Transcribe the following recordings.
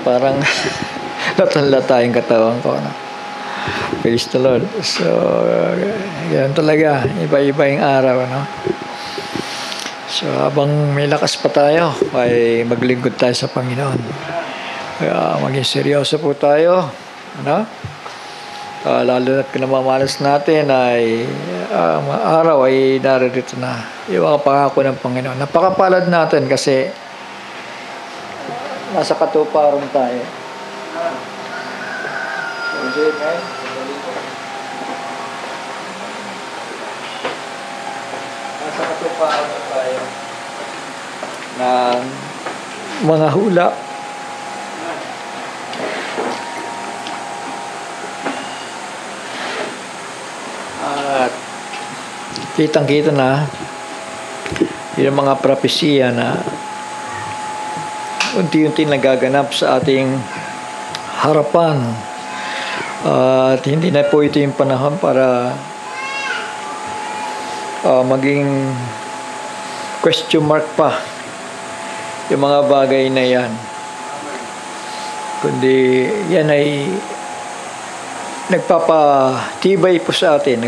Parang latang-lata yung katawan ko, no? Praise the Lord. So, yan talaga. Iba-iba yung araw, no? So, habang may lakas pa tayo, ay maglingkod tayo sa Panginoon. Kaya maging seryoso po tayo, ano? Lalo na't kinamamalas natin ay araw ay narito na yung mga pangako ng Panginoon. Napakapalad natin kasi nasa katuparan tayo. Nasa katuparan tayo ng mga hula. At kitang-kita na yung mga propesya na unti-unti nagaganap sa ating harapan. At hindi na po ito yung panahon para maging question mark pa yung mga bagay na yan. Kundi yan ay nagpapatibay po sa atin,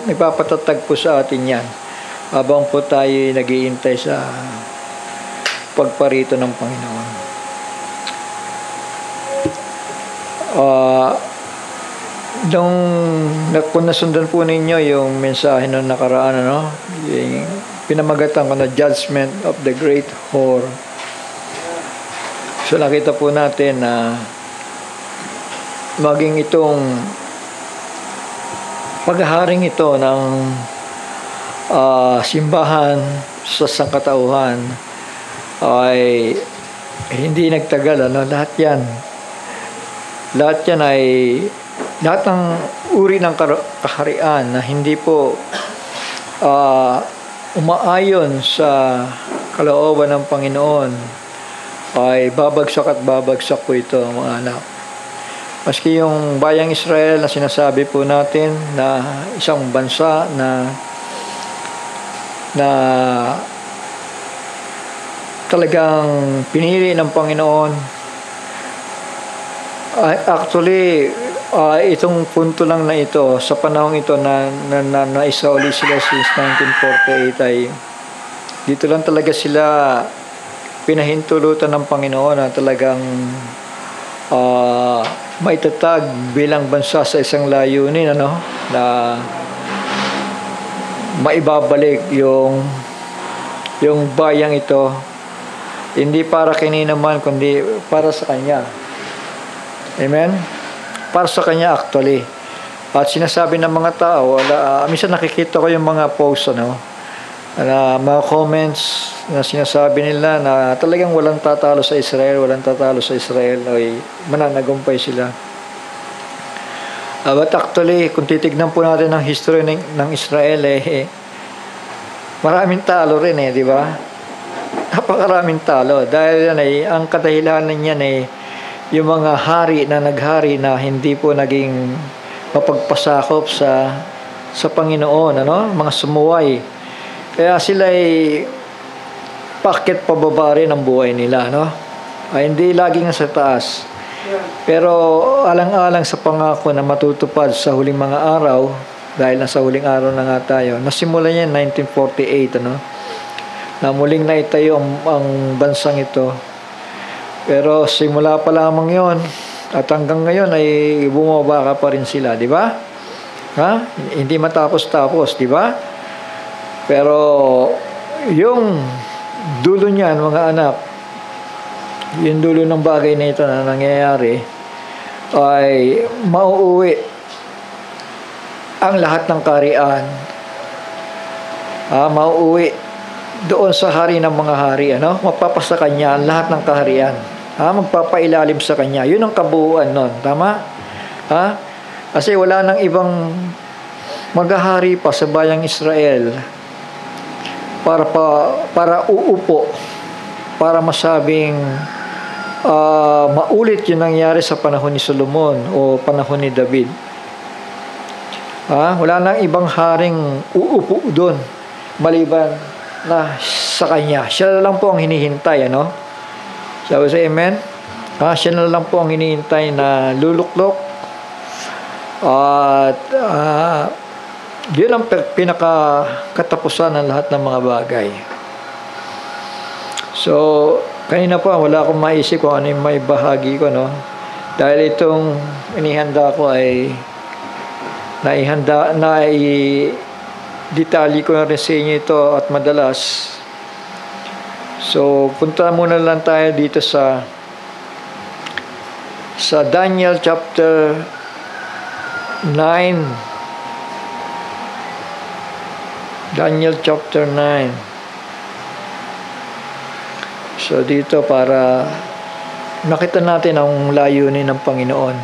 nagpapatatag po sa atin yan habang po tayo nag-iintay sa pagparito ng Panginoon. Kung nasundan po ninyo yung mensahe ng nakaraan, ano, yung pinamagatan ko na Judgment of the Great Whore. So nakita po natin na maging itong paghaharing ito ng simbahan sa sangkatauhan ay hindi nagtagal, ano, lahat yan ay lahat ng uri ng kaharian na hindi po umaayon sa kalooban ng Panginoon ay babagsak at babagsak po ito, mga anak. Maski yung bayang Israel na sinasabi po natin na isang bansa na talagang pinili ng Panginoon. Actually, itong punto lang na ito, sa panahong ito na naisauli sila since 1948 ay dito lang talaga sila pinahintulutan ng Panginoon na talagang maitatag bilang bansa sa isang layunin, ano, na maibabalik yung bayang ito hindi para kanino man kundi para sa Kanya. Amen? Para sa Kanya actually. At sinasabi ng mga tao, minsan nakikita ko yung mga posts, ano, na mga comments na sinasabi nila na talagang walang tatalo sa Israel, ay mananagumpay sila. But actually, kung titignan po natin ang history ng Israel, maraming talo rin, di ba? Napakaraming talo. Dahil yan ang kadahilanan niyan yung mga hari na naghari na hindi po naging mapagpasakop sa Panginoon, ano? Mga sumuway. Kaya sila paket pababa rin ang buhay nila, no? Hindi laging sa taas. Pero alang-alang sa pangako na matutupad sa huling mga araw, dahil nasa huling araw na nga tayo, nasimula niya 1948, ano? Na muling naitayo ang bansang ito. Pero simula pa lamang yon at hanggang ngayon ay bumababa pa rin sila, di ba? Hindi matapos-tapos, di ba? Pero yung dulo niyan, mga anak, yung dulo ng bagay na ito na nangyayari ay mauuwi ang lahat ng kaharian. Mauuwi doon sa hari ng mga hari, ano? Mapapasa kanya ang lahat ng kaharian. Magpapailalim sa kanya. Yun ang kabuuan nun. Tama? Kasi wala nang ibang maghahari pa sa bayang Israel para uupo, para masabing maulit yung nangyari sa panahon ni Solomon o panahon ni David. Wala nang ibang haring uupo doon maliban na sa kanya. Siya lang po ang hinihintay, ano? Sabi sa amen? Siya na lang po ang hinihintay na luluklok. At yun ang pinakakatapusan ng lahat ng mga bagay. So, kanina pa wala akong maisip kung ano yung may bahagi ko, no? Dahil itong inihanda ko ay detalye ko na rin sa inyo ito at madalas. So, punta muna lang tayo dito sa Daniel chapter 9. Daniel chapter 9. So, dito para makita natin ang layunin ng Panginoon.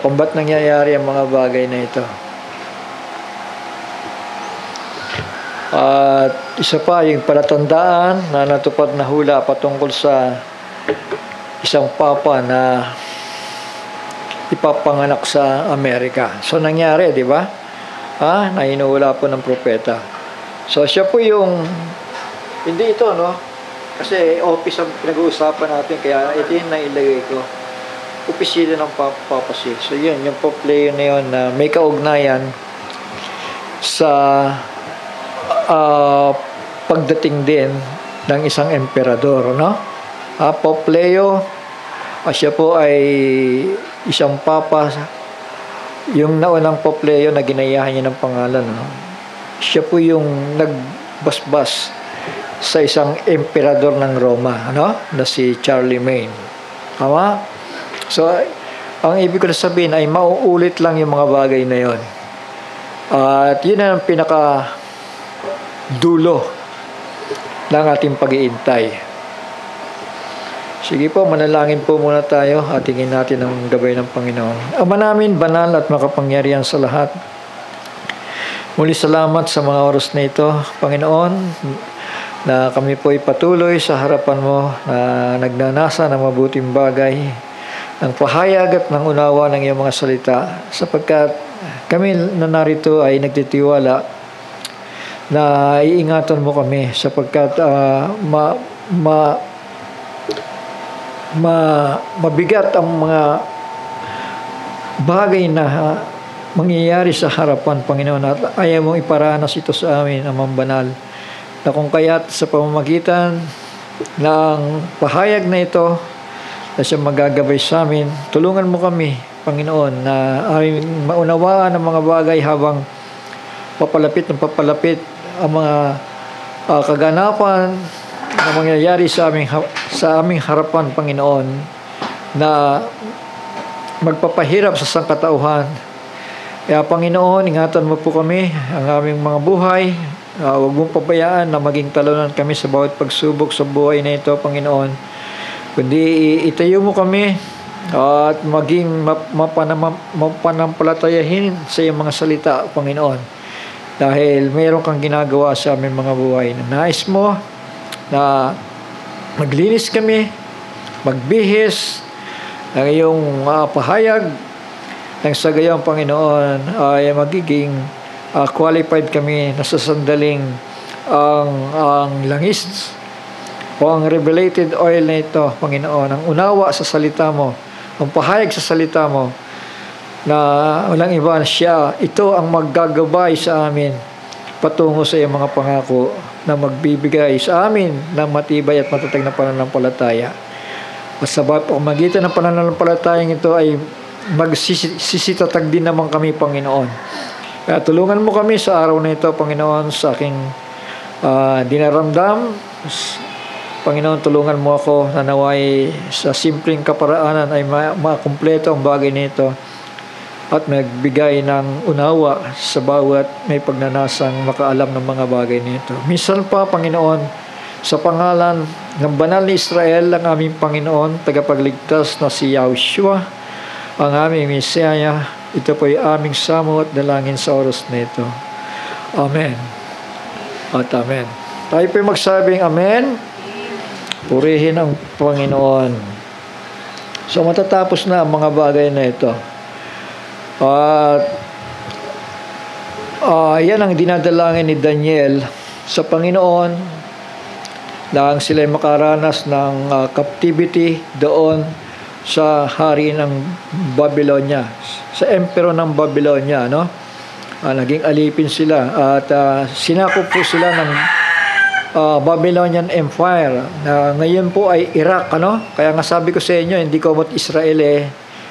Kung ba't nangyayari ang mga bagay na ito. At isa pa, yung palatandaan na natupad na hula patungkol sa isang papa na ipapanganak sa Amerika. So, nangyari, di ba? Na hinuhula po ng propeta. So, siya po yung, hindi ito, no? Kasi office ang pinag-uusapan natin, kaya ito yung nailagay ko. Opisina ng papacy. So, yun, yung po-player na yun na may kaugnayan sa pagdating din ng isang emperador, no? Pope Leo, siya po ay isang papa. Yung naunang Pope Leo na ginayahan niya ng pangalan, no? Siya po yung nagbasbas sa isang emperador ng Roma, no? Na si Charlemagne. Tama? So, ang ibig ko na sabihin ay mauulit lang yung mga bagay na yon. At yun ang pinaka dulo ng ating pag-iintay. Sige po, manalangin po muna tayo at tingin natin ang gabay ng Panginoon. Ama namin, banal at makapangyarihan sa lahat. Muli salamat sa mga oras na ito, Panginoon, na kami po ay patuloy sa harapan mo na nagnanasa ng mabuting bagay, ng pahayag at ng unawa ng iyong mga salita, sapagkat kami na narito ay nagtitiwala na iingatan mo kami sapagkat mabigat ang mga bagay na mangyayari sa harapan, Panginoon, at ayaw mong iparanas ito sa amin, Amang Banal, na kung kaya't sa pamamagitan ng pahayag na ito na siya magagabay sa amin, tulungan mo kami, Panginoon, na aming maunawaan ang mga bagay habang papalapit ang mga kaganapan na mangyayari sa aming harapan, Panginoon, na magpapahirap sa sangkatauhan. Kaya, Panginoon, ingatan mo po kami, ang aming mga buhay. Huwag mong pabayaan na maging talunan kami sa bawat pagsubok sa buhay na ito, Panginoon. Kundi itayo mo kami at maging mapanampalatayahin sa iyong mga salita, Panginoon. Dahil mayroon kang ginagawa sa aming mga buhay na nais mo na maglinis kami, magbihis ng iyong pahayag, nang sa gayong, Panginoon, ay magiging qualified kami na sa sandaling ang langis o ang revelated oil na ito, Panginoon, ang unawa sa salita mo, ang pahayag sa salita mo, na walang iba siya, ito ang maggagabay sa amin patungo sa iyong mga pangako na magbibigay sa amin ng matibay at matatag na pananampalataya. At sa pamamagitan ng pananampalatayang ito ay magsisitatag din naman kami, Panginoon. Kaya tulungan mo kami sa araw na ito, Panginoon, sa aking dinaramdam. Panginoon, tulungan mo ako na naway sa simpleng kaparaanan ay makumpleto ang bagay nito at magbigay ng unawa sa bawat may pagnanasang makaalam ng mga bagay nito. Minsan pa, Panginoon, sa pangalan ng banal ni Israel, ang aming Panginoon, tagapagligtas na si Yahushua, ang aming Mesaya, ito po ay aming samo at dalangin sa oras na ito. Amen. At amen. Tayo po ay magsabing amen. Purihin ang Panginoon. So matatapos na ang mga bagay na ito. At yan ang dinadalangin ni Daniel sa Panginoon nang sila makaranas ng captivity doon sa hari ng Babylonia, sa emperor ng Babylonia, no? Naging alipin sila at sinakop po sila ng Babylonian Empire na ngayon po ay Iraq, ano? Kaya nga sabi ko sa inyo, hindi ko mo't Israel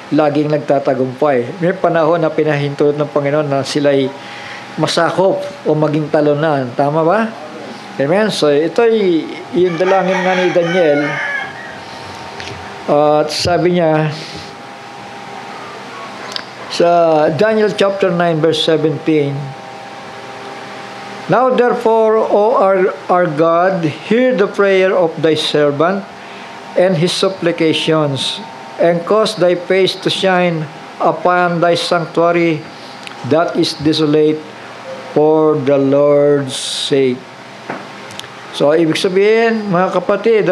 laging nagtatagumpay. May panahon na pinahintulot ng Panginoon na sila'y masakop o maging talunan. Tama ba? Amen? So, ito'y yung dalangin nga ni Daniel. At sabi niya, sa Daniel chapter 9 verse 17, Now therefore, O our God, hear the prayer of thy servant and his supplications, and cause thy face to shine upon thy sanctuary that is desolate for the Lord's sake. So, ibig sabihin, mga kapatid,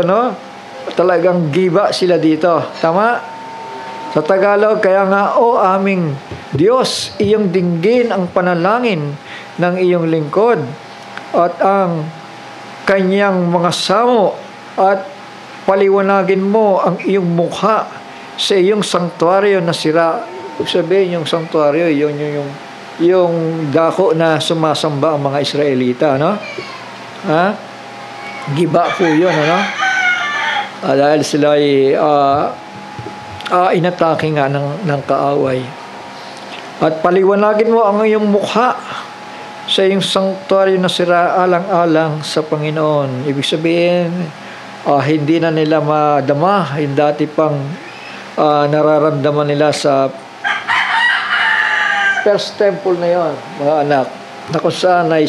talagang giba sila dito. Tama? Sa Tagalog, kaya nga, O aming Diyos, iyong dinggin ang panalangin ng iyong lingkod at ang kanyang mga samo at paliwanagin mo ang iyong mukha sa iyong sanktuaryo na sira. Ibig sabihin, yung sanktuaryo, yung dako na sumasamba ang mga Israelita, no? Giba po yun, dahil sila ay inatake nga ng kaaway. At paliwanagin mo ang iyong mukha sa iyong sanktuaryo na sira alang-alang sa Panginoon. Ibig sabihin, hindi na nila madama yung dati pang nararamdaman nila sa first temple na yon, mga anak, na kung saan ay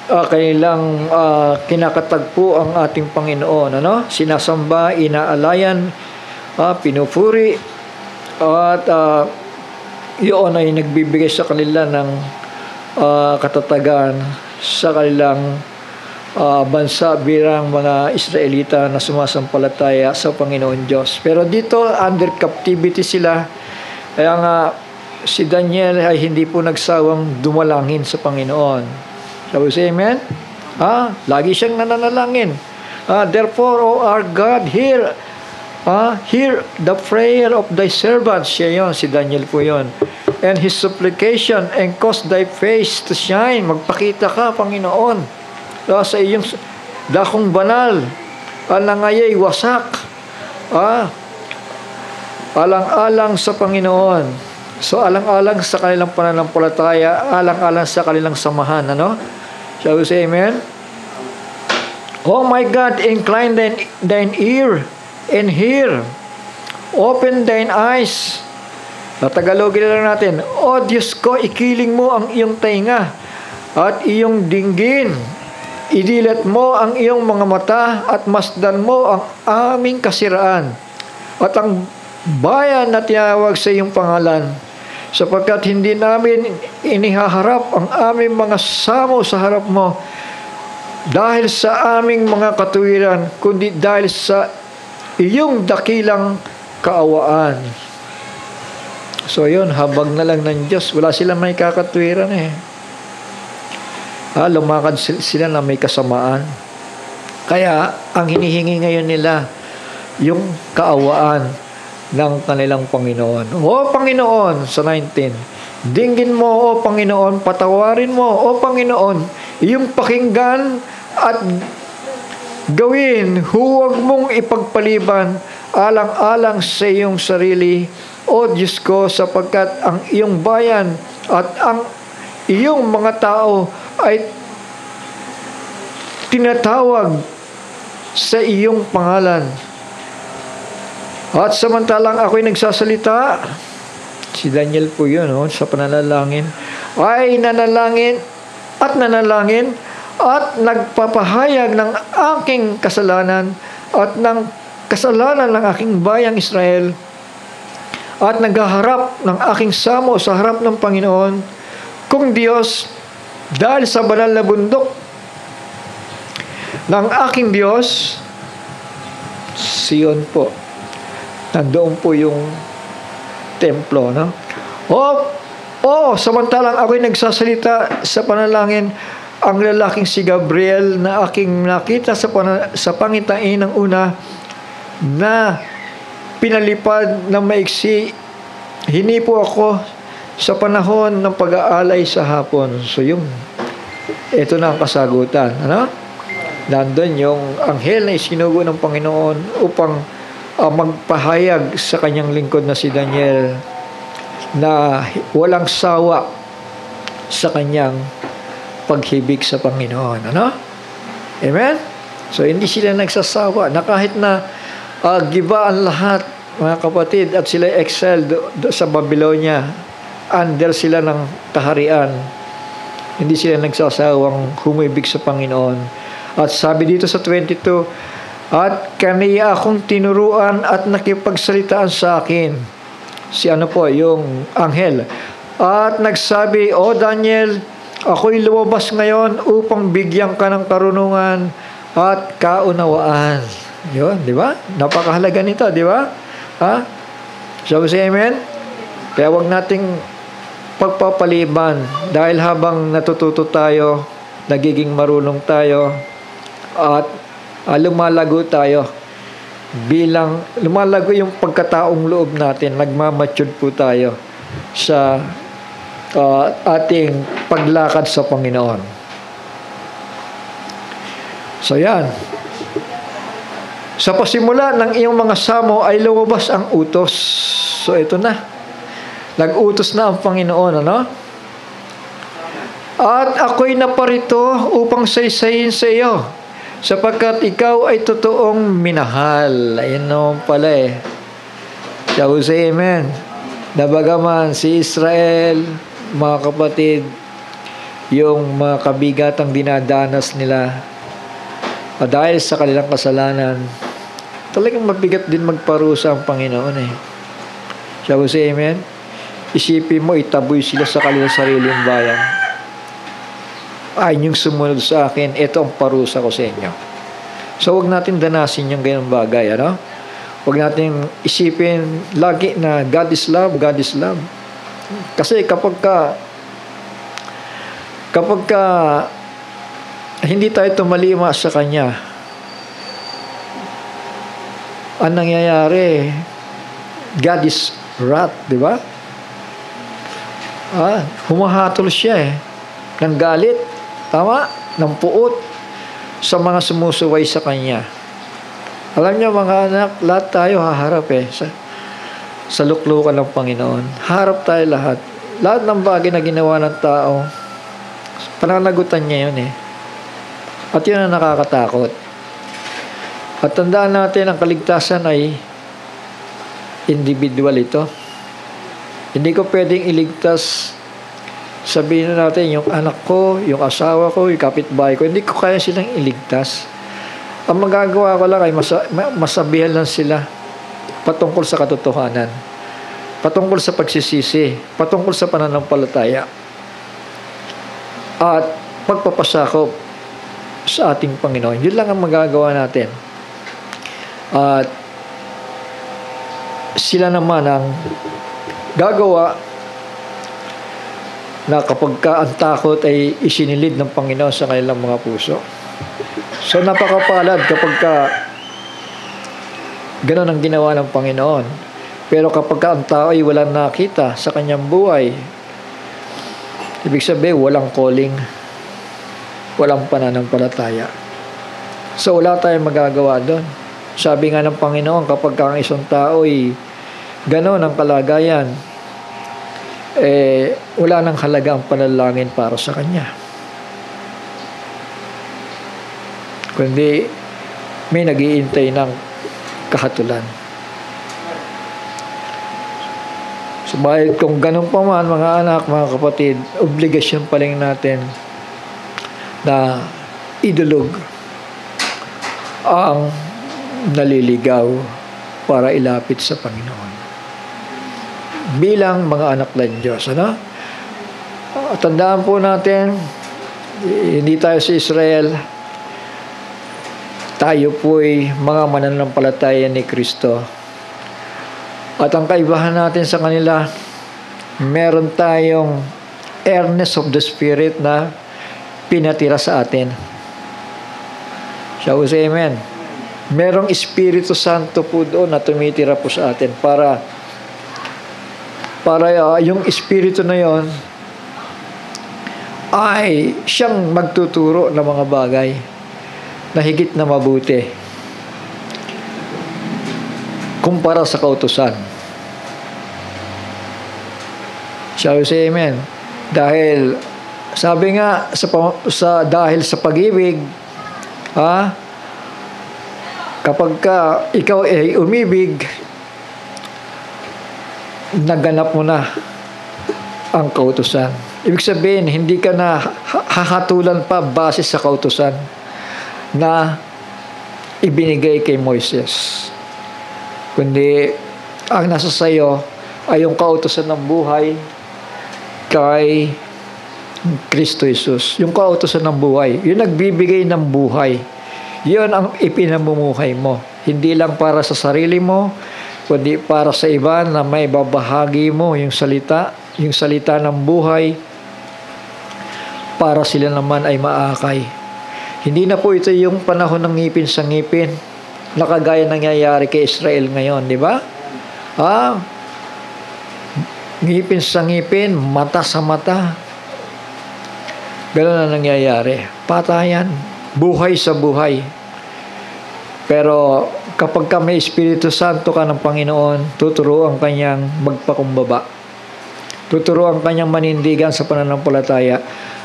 kanilang kinakatagpo ang ating Panginoon, sinasamba, inaalayan, pinupuri, at yun ay nagbibigay sa kanila ng katatagan sa kanilang bansa bilang mga Israelita na sumasampalataya sa Panginoon Diyos. Pero dito, under captivity sila, kaya nga si Daniel ay hindi po nagsawang dumalangin sa Panginoon. Shall we say amen? Lagi siyang nananalangin. Therefore, O our God, hear the prayer of thy servant. Siya yun, si Daniel po yun. And his supplication, and cause thy face to shine. Magpakita ka, Panginoon, sa iyong dakong banal. Alangayay wasak. Alang-alang sa Panginoon. So, alang-alang sa kanilang pananampalataya, alang-alang sa kanilang samahan, Shall we say amen? Oh my God, incline thine ear and hear. Open thine eyes. Tagalogin na lang natin. O Diyos ko, ikiling mo ang iyong tainga at iyong dinggin. Idilat mo ang iyong mga mata at masdan mo ang aming kasiraan at ang bayan na tinawag sa iyong pangalan, sapagkat hindi namin inihaharap ang aming mga samo sa harap mo dahil sa aming mga katuwiran, kundi dahil sa iyong dakilang kaawaan. So yun, habag na lang ng Diyos. Wala silang may kakatuwiran lumakad sila na may kasamaan. Kaya ang hinihingi ngayon nila yung kaawaan ng kanilang Panginoon. O Panginoon, sa 19, dinggin mo, O Panginoon, patawarin mo, O Panginoon, iyong pakinggan at gawin, huwag mong ipagpaliban alang-alang sa iyong sarili, O Diyos ko, sapagkat ang iyong bayan at ang iyong mga tao ay tinatawag sa iyong pangalan. At samantalang ako'y nagsasalita, si Daniel po yun, sa pananalangin, ay nanalangin at nagpapahayag ng aking kasalanan at ng kasalanan ng aking bayang Israel, at naghaharap ng aking samo sa harap ng Panginoon kung Diyos, dahil sa banal na bundok ng aking Diyos, Sion po. Nandoon po yung templo, samantalang ako'y nagsasalita sa panalangin, ang lalaking si Gabriel na aking nakita sa pangitain ng una na pinalipad ng maiksi, hinipo ako sa panahon ng pag-aalay sa hapon. So ito na ang kasagutan. Ano? Nandun yung anghel na isinugo ng Panginoon upang magpahayag sa kanyang lingkod na si Daniel na walang sawa sa kanyang paghibig sa Panginoon. Ano? Amen? So, hindi sila nagsasawa na kahit na giba ang lahat, mga kapatid, at sila excelled sa Babylonia, under sila ng kaharian, hindi sila nagsasawang humibig sa Panginoon. At sabi dito sa 22, at kaniya akong tinuruan at nakipagsalitaan sa akin. Si yung anghel. At nagsabi, O Daniel, ako'y lumabas ngayon upang bigyan ka ng karunungan at kaunawaan. Yun, di ba? Napakahalaga nito, di ba? Ha? Sabi si Amen? Kaya wag nating pagpapaliban dahil habang natututo tayo, nagiging marunong tayo, at lumalago tayo. Lumalago yung pagkataong loob natin, nagmamature po tayo sa ating paglakad sa Panginoon. So yan. Sa pasimula ng iyong mga samo ay lumabas ang utos. So ito na. Nag-utos na ang Panginoon, ano? At ako'y naparito upang saysayin sa iyo, sapagkat ikaw ay totoong minahal. Ayun naman pala eh. Shall say amen? Nabagaman si Israel, mga kapatid, yung mga kabigatang dinadanas nila dahil sa kanilang kasalanan, talagang mabigat din magparusa ang Panginoon eh. Shall say amen? Isipin mo, itaboy sila sa kanilang sariling bayan. Ay, yung sumunod sa akin, ito ang parusa ko sa inyo. So, huwag natin danasin yung ganyan bagay, ano? Huwag natin isipin lagi na God is love, God is love. Kasi kapag hindi tayo tumalima sa Kanya, ang nangyayari, God is wrath, di ba? Humahatol siya ng galit, tama, ng puot sa mga sumusuway sa Kanya. Alam niyo mga anak, lahat tayo haharap sa luklukan ng Panginoon. Harap tayo lahat. Lahat ng bagay na ginawa ng tao, pananagutan niya yun At yun ang nakakatakot. At tandaan natin, ang kaligtasan ay individual ito. Hindi ko pwedeng iligtas, sabihin natin, yung anak ko, yung asawa ko, yung kapitbahay ko, hindi ko kaya silang iligtas. Ang magagawa ko lang ay masabihan lang sila patungkol sa katotohanan, patungkol sa pagsisisi, patungkol sa pananampalataya, at pagpapasakop sa ating Panginoon. Yun lang ang magagawa natin. At sila naman ang gagawa na kapag ang takot ay isinilid ng Panginoon sa kanilang mga puso. So napakapalad kapag ganun ang ginawa ng Panginoon. Pero kapag ang tao ay walang nakita sa kanyang buhay, ibig sabihin walang calling, walang pananampalataya. So wala tayong magagawa doon. Sabi nga ng Panginoon, kapag ang isang tao ay gano'n ang kalagayan, wala nang halaga ang panalangin para sa kanya. Kundi may nag-iintay ng kahatulan. Subalit kung ganun pa man, mga anak, mga kapatid, obligasyon pa rin natin na idulog ang naliligaw para ilapit sa Panginoon. Bilang mga anak ng Diyos, ano? Tandaan po natin, hindi tayo sa Israel, tayo po'y mga mananampalataya ni Kristo. At ang kaibahan natin sa kanila, meron tayong earnest of the Spirit na pinatira sa atin. Shall we say amen? Merong Espiritu Santo po doon na tumitira po sa atin para yung Espiritu na yon ay siyang magtuturo ng mga bagay na higit na mabuti kumpara sa kautusan. Shall we say amen? Dahil sabi nga dahil sa pag-ibig, kapag ikaw ay umibig, naganap mo na ang kautusan. Ibig sabihin, hindi ka na hahatulan pa base sa kautusan na ibinigay kay Moises. Kundi, ang nasa sayo ay yung kautusan ng buhay kay Kristo Jesus. Yung kautusan ng buhay. Yung nagbibigay ng buhay. Yun ang ipinamumuhay mo. Hindi lang para sa sarili mo, kundi para sa iba na may babahagi mo yung salita ng buhay para sila naman ay maakay. Hindi na po ito yung panahon ng ngipin sa ngipin na kagaya nangyayari kay Israel ngayon, di ba? Ngipin sa ngipin, mata sa mata. Ganun na nangyayari. Patayan, buhay sa buhay. Pero kapag may Espiritu Santo ka ng Panginoon, tuturuan kanyang magpakumbaba. Tuturuan kanyang manindigan sa pananampalataya.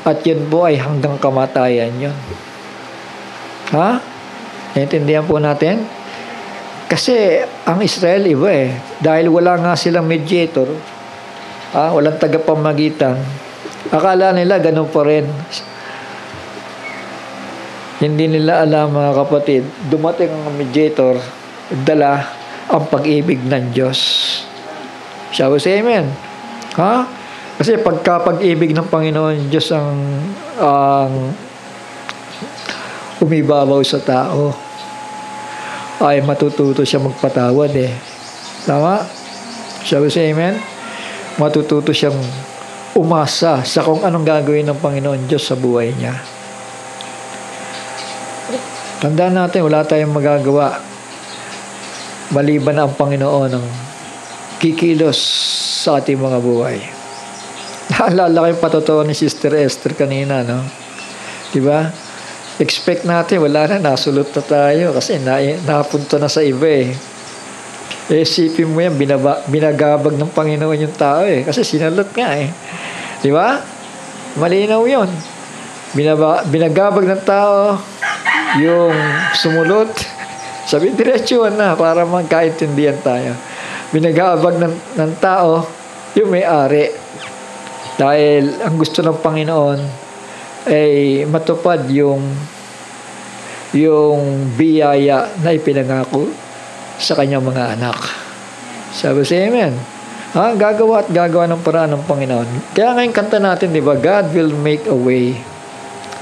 At yun po ay hanggang kamatayan yun. Naintindihan po natin? Kasi ang Israel iba Dahil wala nga silang mediator, walang tagapamagitan, akala nila ganun pa rin. Hindi nila alam, mga kapatid, dumating ang mediator, dala ang pag-ibig ng Diyos. Shall we say amen? Kasi pagkapag-ibig ng Panginoon Diyos ang umibabaw sa tao, ay matututo siya magpatawad Tama? Shall we say amen? Matututo siyang umasa sa kung anong gagawin ng Panginoon Diyos sa buhay niya. Tandaan natin, wala tayong magagawa maliban na ang Panginoon ang kikilos sa ating mga buhay. Naalala ko yung patotoo ni Sister Esther kanina, no? Diba? Expect natin, wala na, nasulot na tayo kasi napunta na sa iba isipin mo yan, binagabag ng Panginoon yung tao kasi sinalot nga Diba? Malinaw yun. Binagabag ng tao yung sumulot, sabi diretsuhan na para magkaintindihan tayo. Binagabag ng tao yung may-ari. Dahil ang gusto ng Panginoon ay matupad yung biyaya na ipinangako sa kanyang mga anak. Sabi si amen. Gagawa at gagawa ng paraan ng Panginoon. Kaya ngayon kanta natin, di ba? God will make a way.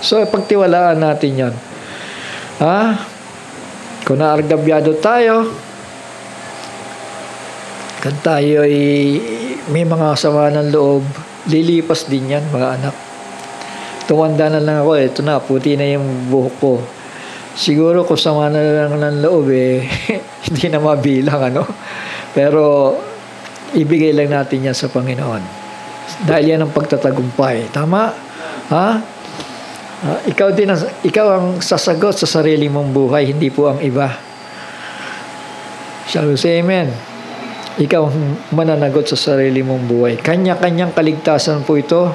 So, pagtiwalaan natin yon. Kung naargabyado tayo, kung tayo ay may mga sama ng loob, lilipas din yan, mga anak. Tumanda na lang ako, ito na, puti na yung buhok ko. Siguro kung sama na lang ng loob, hindi na mabilang, Pero, ibigay lang natin yan sa Panginoon. Dahil yan ang pagtatagumpay. Tama? Ikaw ang sasagot sa sarili mong buhay, hindi po ang iba. Shall we say amen? Ikaw ang mananagot sa sarili mong buhay. Kanya-kanyang kaligtasan po ito.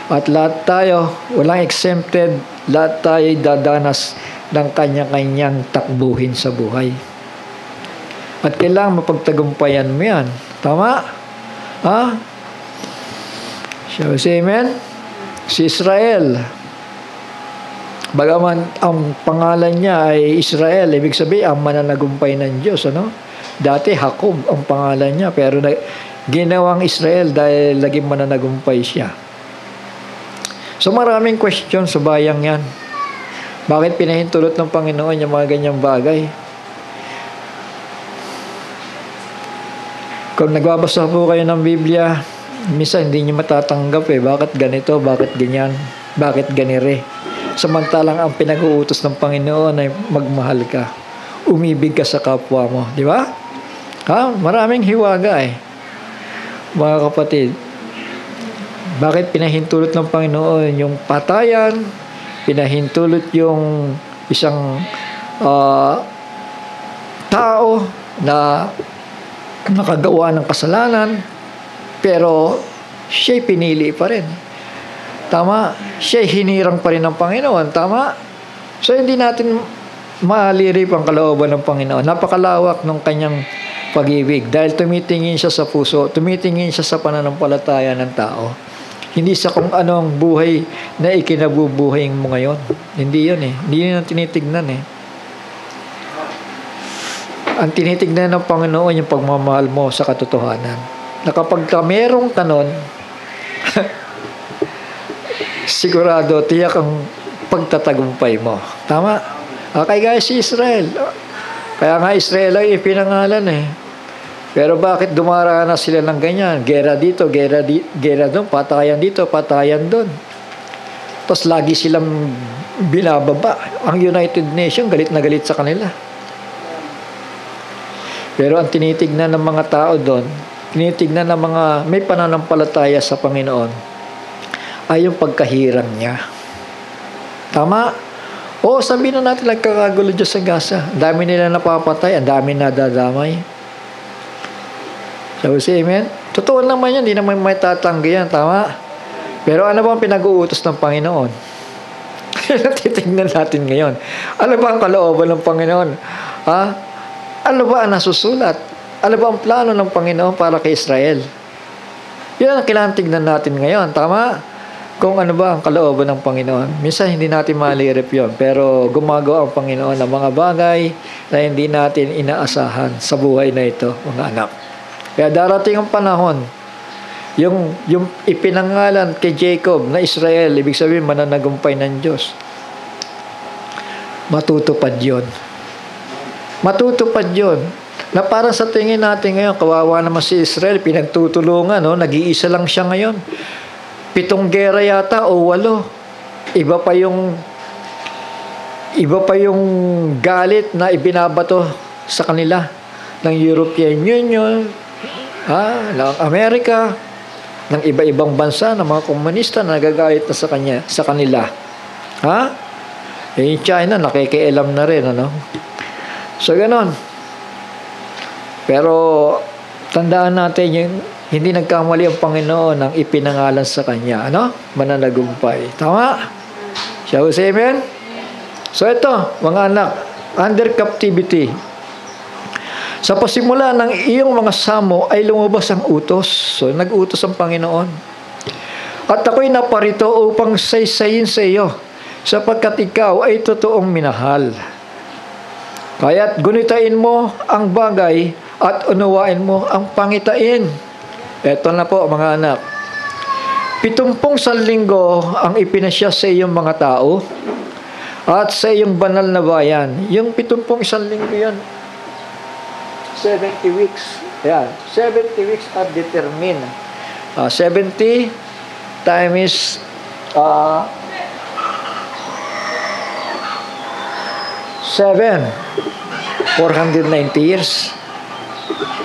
At lahat tayo, walang exempted, lahat tayo dadanas ng kanya-kanyang takbuhin sa buhay. At kailangan mapagtagumpayan mo yan. Tama? Shall we say amen? Si Israel, bagaman ang pangalan niya ay Israel, ibig sabihin ang mananagumpay ng Diyos, Dati Jacob ang pangalan niya, pero ginawang Israel dahil laging mananagumpay siya. So maraming question sa bayang yan. Bakit pinahintulot ng Panginoon yung mga ganyang bagay? Kung nagbabasa po kayo ng Biblia, minsan hindi niyo matatanggap bakit ganito, bakit ganyan, bakit ganire. Samantalang ang pinag-uutos ng Panginoon ay magmahal ka. Umibig ka sa kapwa mo. Di ba? Maraming hiwaga eh. Mga kapatid, bakit pinahintulot ng Panginoon yung patayan? Pinahintulot yung isang tao na nakagawa ng kasalanan, pero siya'y pinili pa rin. Tama? Siya'y hinirang pa rin ng Panginoon. Tama? So, hindi natin maalirip ang kalooban ng Panginoon. Napakalawak ng kanyang pag-ibig dahil tumitingin siya sa puso, tumitingin siya sa pananampalataya ng tao. Hindi sa kung anong buhay na ikinabubuhay mo ngayon. Hindi yun eh. Hindi yun ang tinitignan eh. Ang tinitignan ng Panginoon yung pagmamahal mo sa katotohanan. Na kapag merong kanon, sigurado, tiyak ang pagtatagumpay mo. Tama? Okay guys, si Israel. Kaya nga Israel ay ipinangalan eh. Pero bakit dumaranas sila ng ganyan? Gera dito, gera doon, patayan dito, patayan doon. Tapos lagi silang binababa. Ang United Nations, galit na galit sa kanila. Pero ang tinitignan ng mga tao doon, tinitignan ng mga may pananampalataya sa Panginoon, ay yung pagkahirang niya. Tama? O sabihin na natin nagkakagulo dyan sa Gaza. Ang dami nila napapatay, ang dami nadadamay. So, amen? Totoo naman yan, hindi naman may tatanggi yan, tama? Pero ano ba ang pinag-uutos ng Panginoon? Titignan natin ngayon. Ano ba ang kalooban ng Panginoon? Ano ba ang nasusulat? Ano ba ang plano ng Panginoon para kay Israel? Yan ang kailangan tignan natin ngayon, tama? Kung ano ba ang kalooban ng Panginoon. Minsan hindi natin malirip yun, pero gumagawa ang Panginoon ng mga bagay na hindi natin inaasahan sa buhay na ito, mga anak. Kaya darating ang panahon, yung ipinangalan kay Jacob na Israel, ibig sabihin mananagumpay ng Diyos. Matutupad yun. Matutupad yun. Na para sa tingin natin ngayon, kawawa naman si Israel, pinagtutulungan, no? Nag-iisa lang siya ngayon. 7 gera yata o 8. Iba pa yung galit na ibinabato sa kanila ng European Union, ng Amerika, ng iba-ibang bansa, ng mga komunista na nagagalit na sa kanila. Yung China, nakikialam na rin, ano? So, ganon. Pero, tandaan natin yung hindi nagkamali ang Panginoon ng ipinangalan sa Kanya, ano? Mananagumpay. Tama? Shall we say amen? So, ito, mga anak, under captivity, sa pasimula ng iyong mga samo ay lumabas ang utos. So, nag-utos ang Panginoon. At ako'y naparito upang saysayin sa iyo, sapagkat ikaw ay totoong minahal. Kaya't gunitain mo ang bagay at unawain mo ang pangitain. Eto na po, mga anak. 70 sanlinggo ang ipinasya sa iyong mga tao at sa iyong banal na bayan. Yung 70 sanlinggo yan, 70 weeks. Yan. 70 weeks are determined. 70 times 7. 490 years.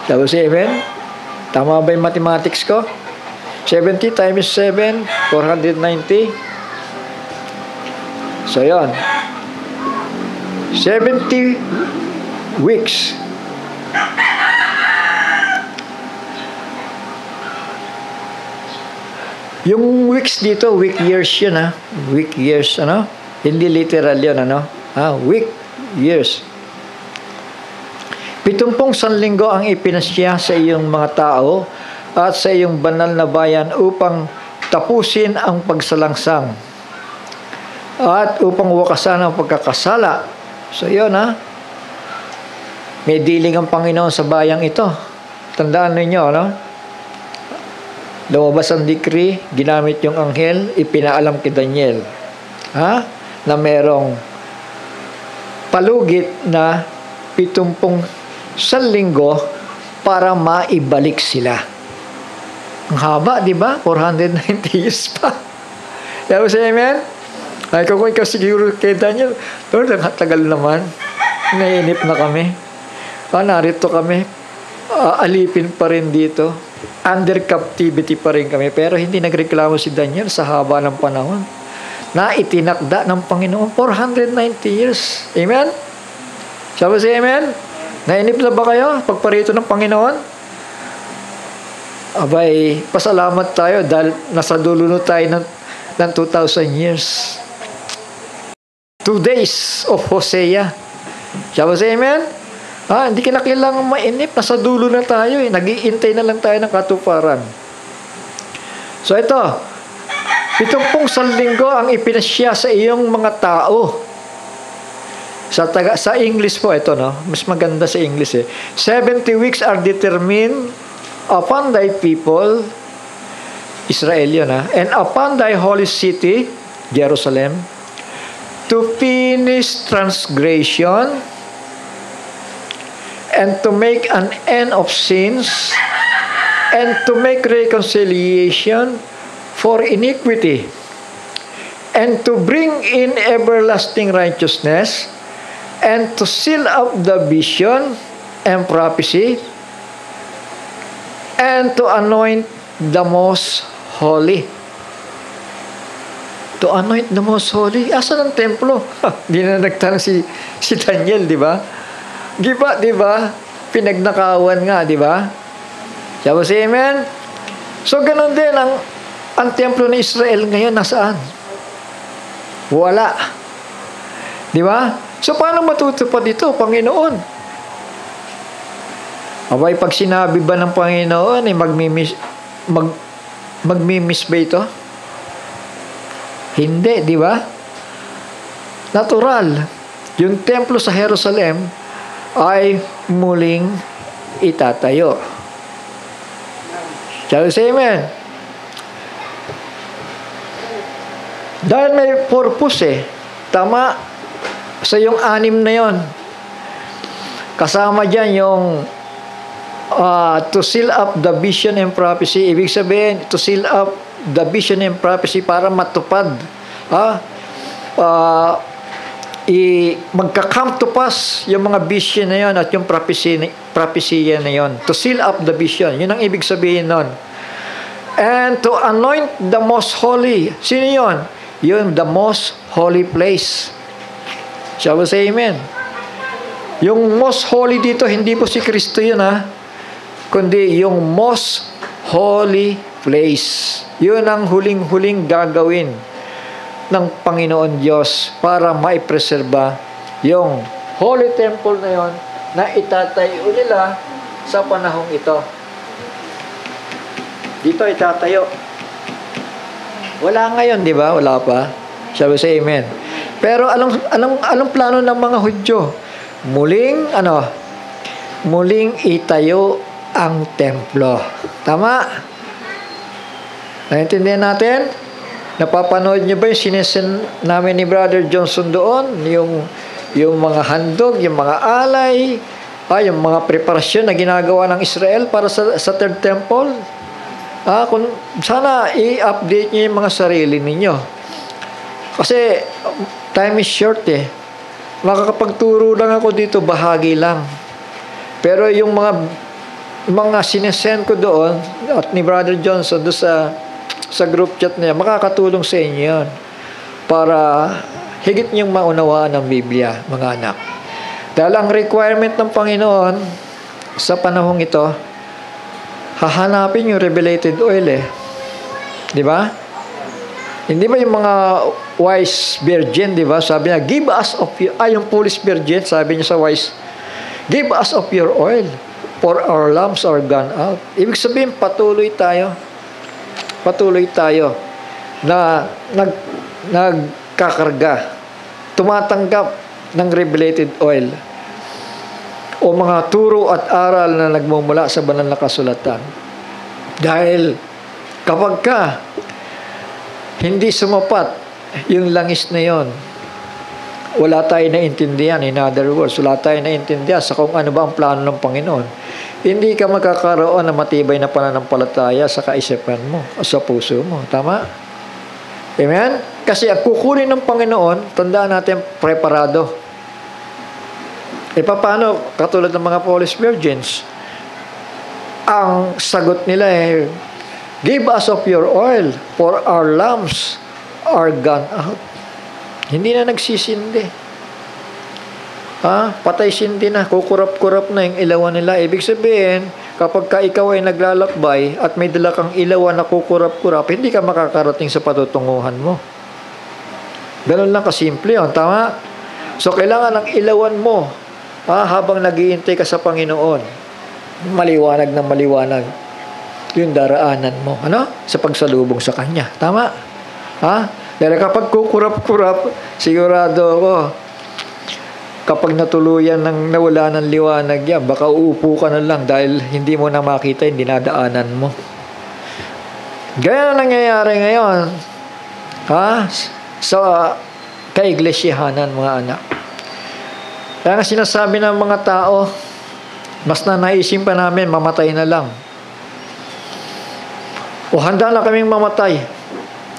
Tapos 7. Tama ba yung mathematics ko? 70 times 7, 490. So, yan. 70 weeks. Yung weeks dito, week years yun, ha? Week years, ano? Hindi literal yun, ano? Week years. 70 sanlinggo ang ipinasya sa iyong mga tao at sa iyong banal na bayan upang tapusin ang pagsalangsang at upang wakasan ang pagkakasala. So, yun, ha? May diling ang Panginoon sa bayang ito. Tandaan ninyo, no? Lumabas ang decree, ginamit yung anghel, ipinaalam kay Daniel. Na merong palugit na 70 sanlinggo para maibalik sila. Ang haba, di ba? 490 years pa. Tapos, amen? Ay, kung ikaw siguro kay Daniel, Lord, ang tagal naman. Naiinip na kami. Narito kami. Alipin pa rin dito. Under captivity pa rin kami. Pero hindi nagreklamo si Daniel sa haba ng panahon na itinakda ng Panginoon. 490 years. Amen? Sabi si Amen? Nainip na ba kayo pagparito ng Panginoon? Abay, pasalamat tayo dahil nasa dulo na tayo ng 2,000 years. 2 days of Hosea. Sabi si Amen? Hindi ka na kailangan mainip. Nasa dulo na tayo. Nag-iintay na lang tayo ng katuparan. So ito, 70 linggo ang ipinasya sa iyong mga tao. Sa English po ito, no? Mas maganda sa English 70 weeks are determined upon thy people, Israel yun, and upon thy holy city, Jerusalem, to finish transgression, and to make an end of sins, and to make reconciliation for iniquity, and to bring in everlasting righteousness, and to seal up the vision and prophecy, and to anoint the most holy. To anoint the most holy? Asan ang templo? Di na nagtanong si Daniel, di ba? Di ba? Pinagnakawan nga, di ba? Sabi si Amen? So, ganun din ang templo ng Israel ngayon nasaan? Wala. Di ba? So, paano matutupad ito, Panginoon? Abay, pag sinabi ba ng Panginoon, magmimiss ba ito? Hindi, di ba? Natural. Yung templo sa Jerusalem ay muling itatayo. Shall we say amen? Dahil may purpose tama sa yung 6 na yon. Kasama dyan yung to seal up the vision and prophecy. Ibig sabihin, to seal up the vision and prophecy para matupad. Magka-come to pass yung mga vision na yon at yung prophecy na yon. To seal up the vision. Yun ang ibig sabihin nun. And to anoint the most holy. Sino yun? Yung the most holy place. Shall we say amen? Yung most holy dito, hindi po si Kristo yun kundi yung most holy place. Yun ang huling-huling gagawin ng Panginoon Diyos para maipreserba yung holy temple na yon na itatayo nila sa panahong ito. Dito itatayo. Wala ngayon, di ba? Wala pa. Shall we say amen? Pero anong plano ng mga Hudyo? Muling itayo ang templo. Tama? Naintindihan natin? Napapanood niyo ba yung sinesen namin ni Brother Johnson doon? Yung mga handog, yung mga alay, yung mga preparasyon na ginagawa ng Israel para sa Third Temple? Sana i-update niyo yung mga sarili ninyo. Kasi time is short Makakapagturo lang ako dito, bahagi lang. Pero yung mga sinesend ko doon at ni Brother Johnson doon sa group chat niya, makakatulong sa inyo yun para higit niyong maunawaan ng Biblia, mga anak. Dahil ang requirement ng Panginoon sa panahong ito, hahanapin yung revelated oil di ba? Hindi ba yung mga wise virgin, di ba? Sabi niya, give us of your, yung foolish virgin, sabi niya sa wise, give us of your oil, for our lamps are gone out. Ibig sabihin, patuloy tayo na nagkakarga, tumatanggap ng revelated oil o mga turo at aral na nagmumula sa banal na kasulatan. Dahil kapag hindi sumapat yung langis na yon, wala tayo naintindihan. In other words, wala tayo naintindihan sa kung ano ba ang plano ng Panginoon. Hindi ka magkakaroon ng matibay na pananampalataya sa kaisipan mo o sa puso mo. Tama? Amen? Kasi ang kukunin ng Panginoon, tandaan natin, preparado. Paano? Katulad ng mga Polish virgins, ang sagot nila give us of your oil, for our lamps are gone out. Hindi na nagsisindi. Patay sindi na, kukurap-kurap na yung ilawan nila. Ibig sabihin, kapag ka ikaw ay naglalakbay at may dala kang ilawan na kukurap-kurap, hindi ka makakarating sa patutunguhan mo. Ganun lang kasimple yun, tama? So, kailangan ng ilawan mo habang nag-iintay ka sa Panginoon. Maliwanag na maliwanag yung daraanan mo, sa pagsalubong sa Kanya. Tama? Dahil kapag kukurap-kurap, sigurado ako, kapag natuluyan ng nawala ng liwanag yan, baka uupo ka na lang dahil hindi mo na makita yung dinadaanan mo. Gaya na nangyayari ngayon, sa kaiglesyhanan, mga anak. Kaya nga sinasabi ng mga tao, mas nanaisin pa namin, mamatay na lang. O handa na kaming mamatay,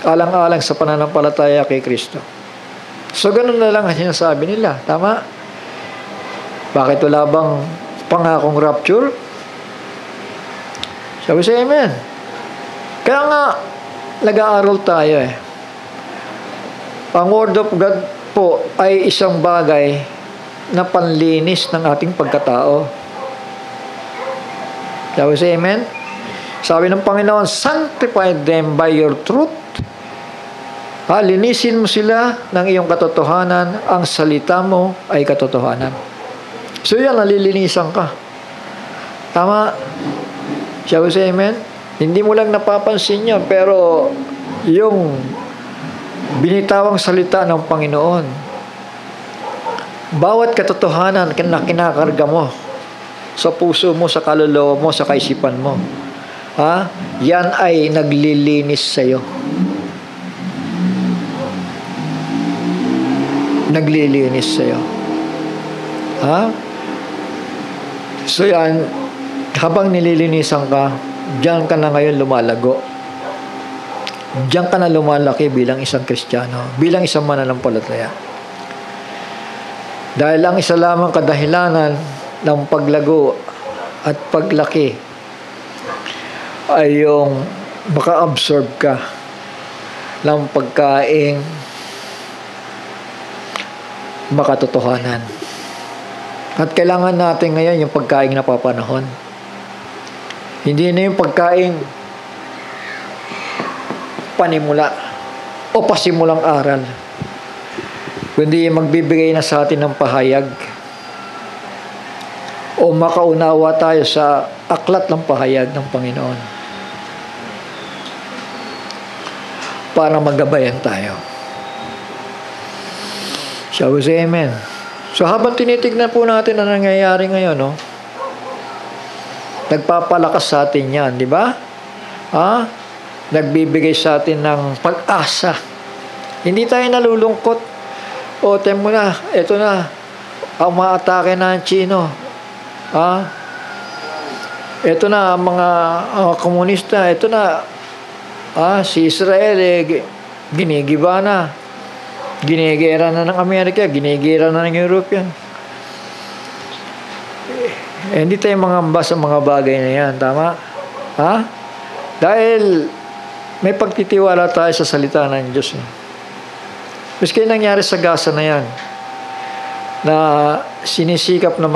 alang-alang sa pananampalataya kay Kristo. So, ganun na lang ang sinasabi nila. Tama? Bakit wala bang pangakong rapture? Sabi sa amen. Kaya nga, nag-aaral tayo Ang Word of God po ay isang bagay na panlinis ng ating pagkatao. Sabi sa amen. Sabi ng Panginoon, sanctify them by your truth. Linisin mo sila ng iyong katotohanan. Ang salita mo ay katotohanan. So yan, nalilinisan ka. Tama? Sabi sa amen? Hindi mo lang napapansin yan, pero yung binitawang salita ng Panginoon, bawat katotohanan na kinakarga mo sa puso mo, sa kaluluwa mo, sa kaisipan mo, yan ay naglilinis sa'yo. Naglilinis sa'yo. So yan, habang nililinisan ka, diyan ka na ngayon lumalago. Diyan ka na lumalaki bilang isang Kristiyano, bilang isang mananampalataya. Dahil ang isa lamang kadahilanan ng paglago at paglaki ay yung maka-absorb ka ng pagkaing makatotohanan. At kailangan natin ngayon yung pagkaing napapanahon. Hindi na yung pagkaing panimula o pasimulang aral, kundi magbibigay na sa atin ng pahayag o makaunawa tayo sa aklat ng pahayag ng Panginoon para magabayan tayo. Shall we say amen? So habang tinitignan po natin ang nangyayari ngayon, nagpapalakas sa atin yan, di ba? Nagbibigay sa atin ng pag-asa. Hindi tayo nalulungkot. Temo na, eto na, ang maatake na ang Chino. Eto na, ang mga komunista, eto na, si Israel, ginigiba na. Ginigera na ng Amerika, ginigera na ng European. Hindi tayo mangamba sa mga bagay na yan, tama? Dahil may pagtitiwala tayo sa salita ng Diyos. Miski nangyari sa Gaza na yan, na sinisikap ng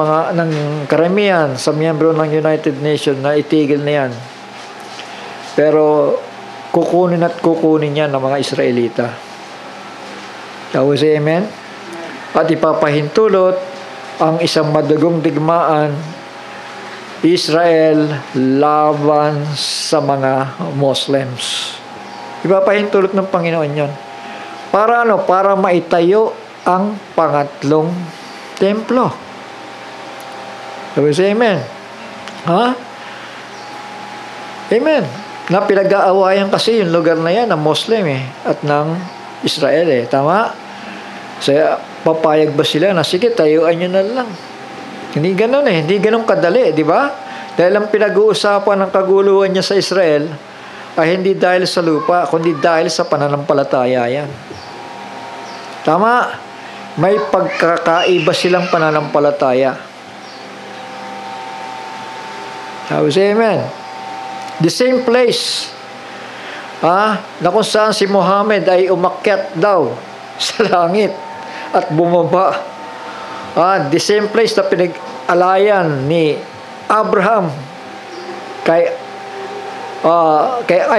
karamihan sa miyembro ng United Nations na itigil na yan. Pero kukunin at kukunin yan ng mga Israelita. Tawag sa amen? At ipapahintulot ang isang madugong digmaan, Israel laban sa mga Muslims. Ipapahintulot ng Panginoon yon. Para ano? Para maitayo ang pangatlong templo. Tawag sa amen? Amen. Na pinag-aawayan kasi yung lugar na yan ng Muslim at ng Israel tama? So, papayag ba sila na sige, tayuan nyo na lang? Hindi ganun hindi ganun kadali, di ba? Dahil ang pinag-uusapan ng kaguluhan niya sa Israel ay hindi dahil sa lupa, kundi dahil sa pananampalataya yan. Tama? May pagkakaiba silang pananampalataya. Sabi say amen. The same place na kung saan si Muhammad ay umakyat daw sa langit at bumaba. The same place na pinag-alayan ni Abraham kay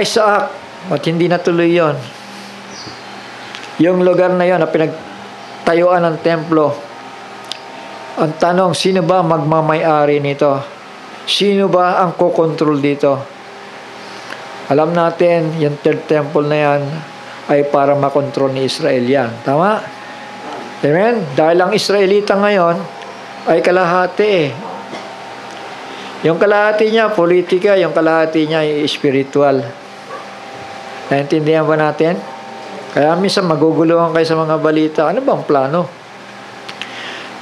Isaac at hindi natuloy yon. Yung lugar na yon na pinagtayuan ng templo. Ang tanong, sino ba magmamay-ari nito? Sino ba ang kokontrol dito? Alam natin, yung third temple na yan ay para makontrol ni Israel yan. Tama? Amen? Dahil ang Israelita ngayon ay kalahati Yung kalahati niya, politika. Yung kalahati niya ay spiritual. Naintindihan ba natin? Kaya minsan maguguluhan kayo sa mga balita. Ano bang plano?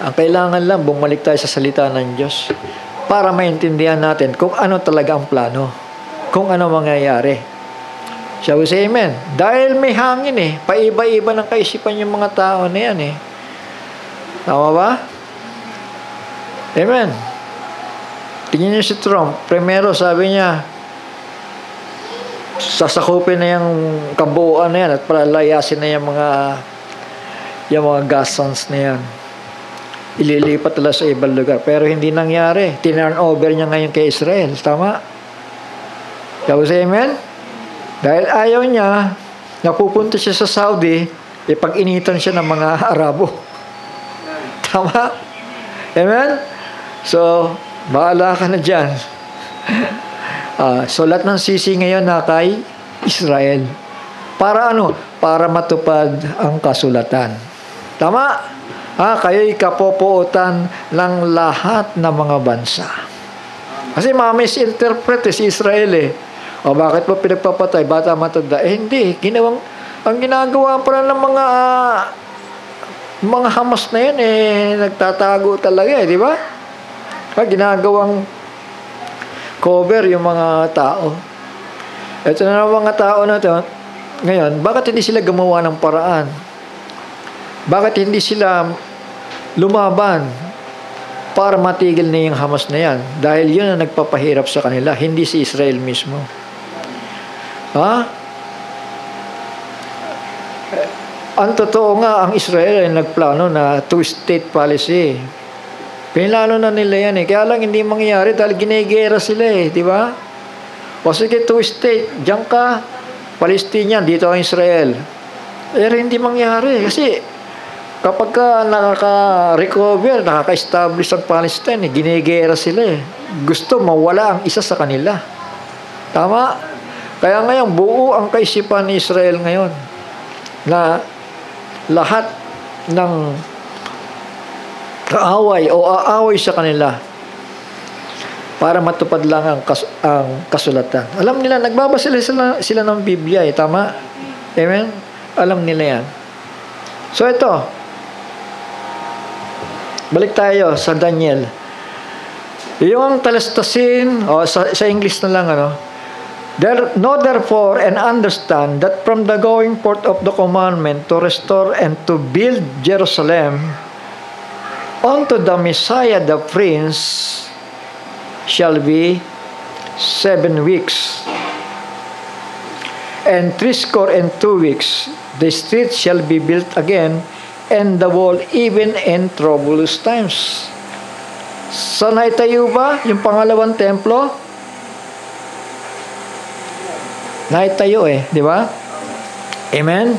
Ang kailangan lang, bumalik tayo sa salita ng Diyos para maintindihan natin kung ano talaga ang plano. Kung ano mangyayari. Shall we say amen? Dahil may hangin paiba-iba ng kaisipan yung mga tao na yan Tama ba? Amen. Tingnan niyo si Trump. Primero sabi niya, sasakupin na yung kabuuan na yan at palalayasin na yung mga gasons na yan. Ililipat nila sa ibang lugar. Pero hindi nangyari. Tinurn over niya ngayon kay Israel. Tama? Shall we say amen? Dahil ayaw niya, napupunta siya sa Saudi, pag-initan siya ng mga Arabo. Tama? Amen? So, bahala ka na dyan. So, lahat ng sisi ngayon na kay Israel. Para ano? Para matupad ang kasulatan. Tama? Kayo'y kapopuotan ng lahat ng mga bansa. Kasi ma-misinterpret si Israel bakit mo pinagpapatay? Bata matanda. Hindi. Ang ginagawa pa ng mga Hamas na yan nagtatago talaga di ba? Ginagawang cover yung mga tao. Ito na mga tao na ito. Ngayon, bakit hindi sila gumawa ng paraan? Bakit hindi sila lumaban para matigil na yung Hamas na yan? Dahil yun ang nagpapahirap sa kanila, hindi si Israel mismo. Ang totoo nga, ang Israel ay nagplano na two-state policy. Pinlano na nila yan Kaya lang hindi mangyayari dahil ginegera sila di ba? O sige, two-state, diyan ka, Palestinian, dito ang Israel. Pero hindi mangyayari kasi kapag ka nakaka-recover, nakaka-establish ang Palestine, ginegera sila Gusto mawala ang isa sa kanila. Tama? Kaya ngayon, buo ang kaisipan ni Israel ngayon na lahat ng kaaway o aaway sa kanila para matupad lang ang kasulatan. Alam nila, nagbabasa sila ng Biblia tama? Amen? Alam nila yan. So ito, balik tayo sa Daniel. Yung talastasin, sa English na lang Know therefore and understand that from the going forth of the commandment to restore and to build Jerusalem unto the Messiah the Prince shall be 7 weeks. And 62 weeks the street shall be built again, and the wall even in troublous times. So naitayo ba yung pangalawang templo? Naitayo di ba? Amen?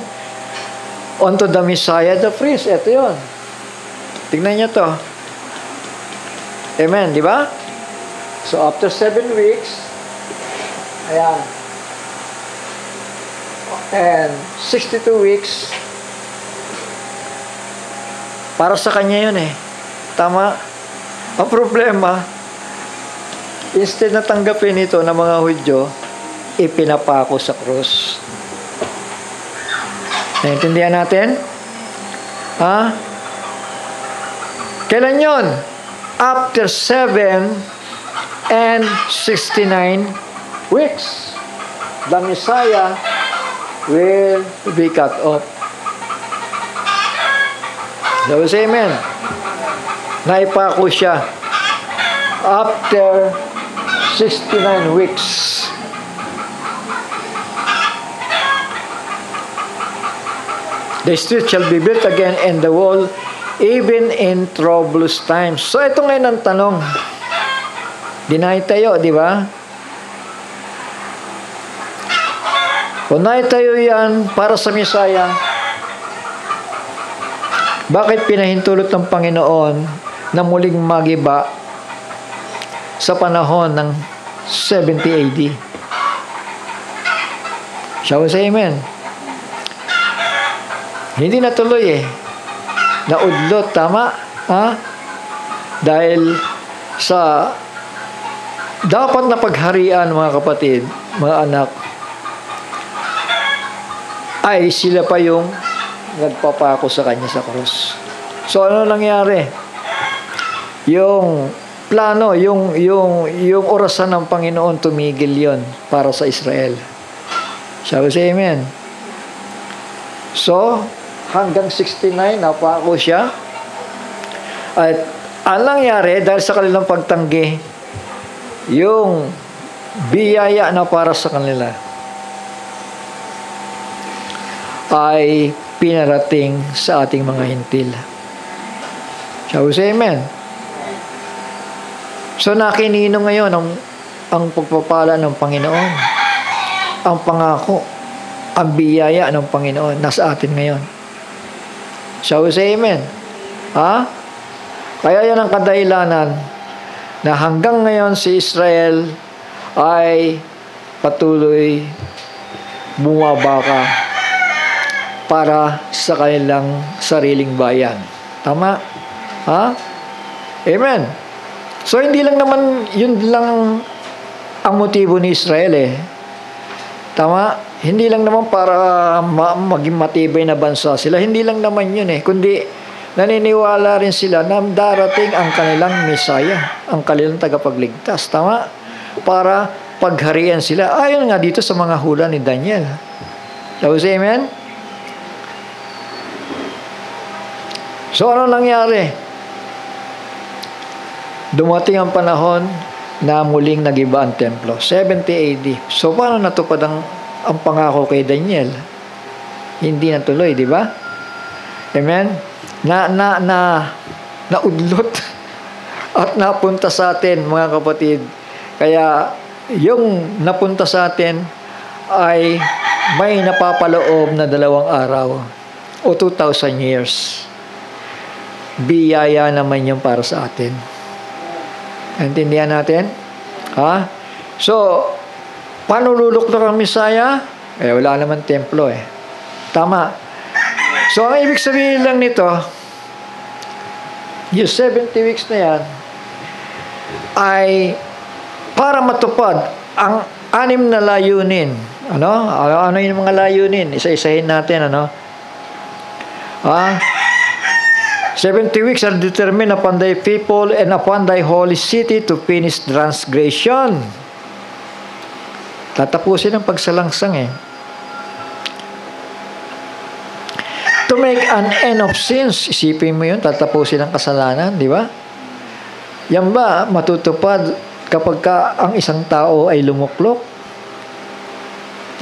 Unto the Messiah the Prince. Ito yun. Tignan nyo to. Amen, di ba? So after 7 weeks, ayan. And 62 weeks, para sa kanya yun Tama? Ang problema, instead na tanggapin ito ng mga Hudyo, ipinapako sa krus. Naintindihan natin? Kailan yun? After 7 and 69 weeks. the Messiah will be cut off. So, say amen. Naipako siya after 69 weeks. The street shall be built again and the wall even in troublous times. So, ito ngayon ang tanong. Dinaitayo, di ba? Kung naitayo yan para sa Messiah, bakit pinahintulot ng Panginoon na muling magiba sa panahon ng 70 AD? Shall we say amen? Hindi natuloy eh. Naudlot, tama? Ha? Dahil sa dapat na pagharian, mga kapatid, mga anak, ay sila pa yung nagpapako sa kanya sa krus. So, ano nangyari? Yung plano, yung orasan ng Panginoon, tumigil yon para sa Israel. Shall we say amen? So, hanggang 69, napako siya. At ang nangyari, dahil sa kanilang pagtanggi, yung biyaya na para sa kanila ay pinarating sa ating mga hintil. Shall we say amen? So, nakinino ngayon ang pagpapala ng Panginoon. Ang pangako, ang biyaya ng Panginoon nasa atin ngayon. Shall we say amen? Ha? Kaya yan ang kadahilanan na hanggang ngayon si Israel ay patuloy bumabaka para sa kanilang sariling bayan. Tama? Ha? Amen. So, hindi lang naman, yun lang ang motibo ni Israel eh. Tama? Hindi lang naman para maging matibay na bansa sila. Hindi lang naman yun eh. Kundi, naniniwala rin sila na darating ang kanilang Messiah, ang kanilang tagapagligtas. Tama? Para pagharian sila. Ayon nga dito sa mga hula ni Daniel. Shall we say amen? So, ano nangyari? Dumating ang panahon na muling nagiba ang templo. 70 AD. So, paano natupad ang pangako kay Daniel? Hindi natuloy, di ba? Amen? Naudlot at napunta sa atin, mga kapatid. Kaya, yung napunta sa atin ay may napapaloob na 2 araw o 2,000 years. Biyaya naman yung para sa atin. Intindihan natin? Ha? So, paano luluklok ang Messiah? Eh, wala naman templo eh. Tama. So, ang ibig sabihin lang nito, yung 70 weeks na yan, ay para matupad ang 6 na layunin. Ano? Ano yung mga layunin? Isa-isahin natin, ano? Ha? 70 weeks are determined upon thy people and upon thy holy city to finish transgression. Tatapusin ang pagsalangsang eh. To make an end of sins. Isipin mo yun, tatapusin ang kasalanan, di ba? Yan ba matutupad kapag ang isang tao ay lumuklok?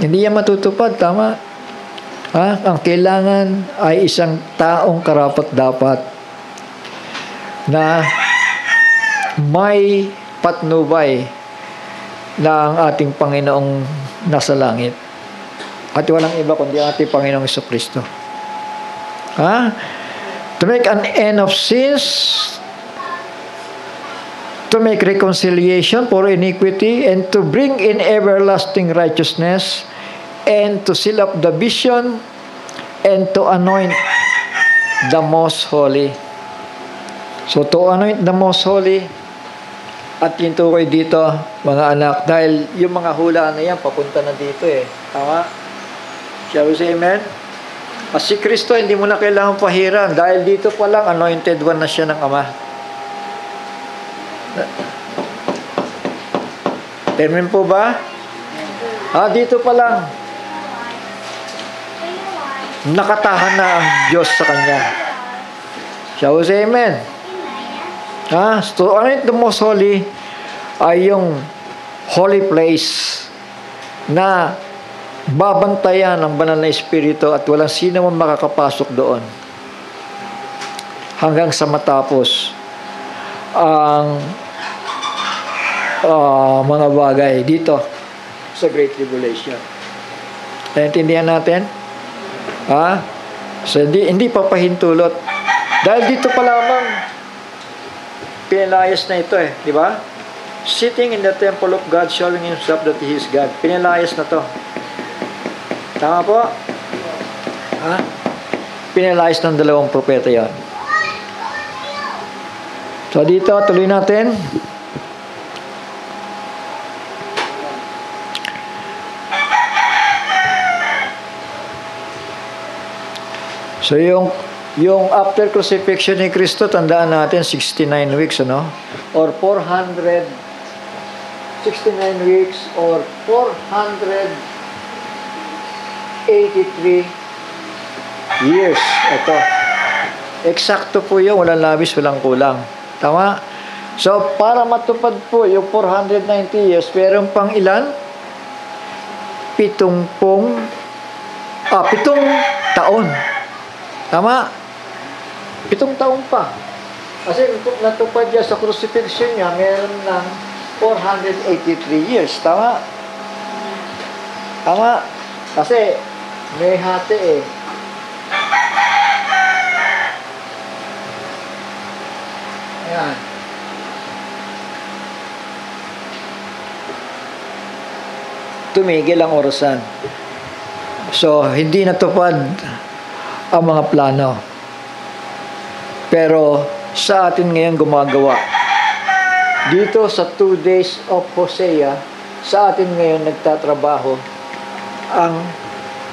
Hindi yan matutupad, tama? Ha? Ang kailangan ay isang taong karapat-dapat na may patnubay ng ating Panginoong nasa langit. At walang iba kundi ang ating Panginoong Jesucristo. Ha? To make an end of sins, to make reconciliation for iniquity, and to bring in everlasting righteousness, and to seal up the vision, and to anoint the most holy. So, to anoint the most holy, at yung tukoy dito, mga anak, dahil yung mga hula na yan, papunta na dito eh. Tama? Shall we say amen? At si Kristo, hindi mo na kailangan pahiran, dahil dito pa lang, anointed one na siya ng Ama. Amen po ba? Dito pa lang, nakatahan na ang Diyos sa kanya. Shall we say amen? So, the most holy ay yung holy place na babantayan ng banal na Espiritu at walang sino man makakapasok doon hanggang sa matapos ang mga bagay dito sa Great Tribulation. Naintindihan natin? So hindi papahintulot. Dahil dito pa lamang pinilayas na ito di ba? Sitting in the temple of God, showing himself that he is God. Pinilayas na to. Tama po? Pinilayas ng dalawang propeta yan. So dito, tuloy natin. So yung after crucifixion ni Kristo, tandaan natin 69 weeks, or 469 weeks or 483 years. Ito. Eksakto po yun, walang labis, walang kulang. Tama? So, para matupad po yung 490 years, meron pang ilan? 7 taon. Tama? 7 taon pa. Kasi natupad niya sa crucifixion niya, meron ng 483 years. Tama? Tama? Kasi may hati Ayan. Tumigil ang orasan. So, hindi natupad ang mga plano. Pero, sa atin ngayon gumagawa. Dito sa 2 days of Hosea, sa atin ngayon nagtatrabaho ang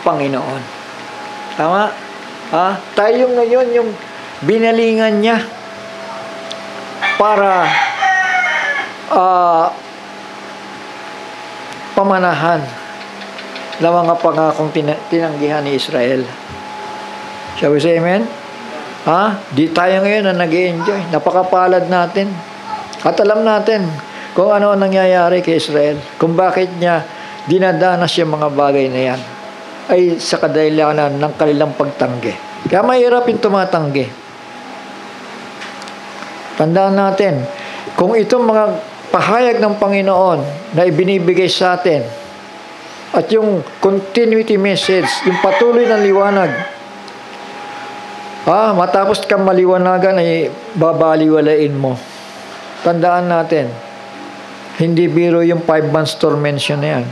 Panginoon. Tama? Tayo ngayon yung binalingan niya para pamanahan ng mga pangakong tinanggihan ni Israel. Shall we say amen? Di tayo ngayon na nag-i-enjoy. Napakapalad natin. At alam natin kung ano ang nangyayari kay Israel. Kung bakit niya dinadanas yung mga bagay na yan. Ay sa kadahilanan ng kanilang pagtanggi. Kaya mahirap yung tumatanggi. Tandaan natin, kung itong mga pahayag ng Panginoon na ibinibigay sa atin at yung continuity message, yung patuloy na liwanag, matapos kang maliwanagan ay babaliwalain mo. Tandaan natin, hindi biro yung 5 months tormention na yan.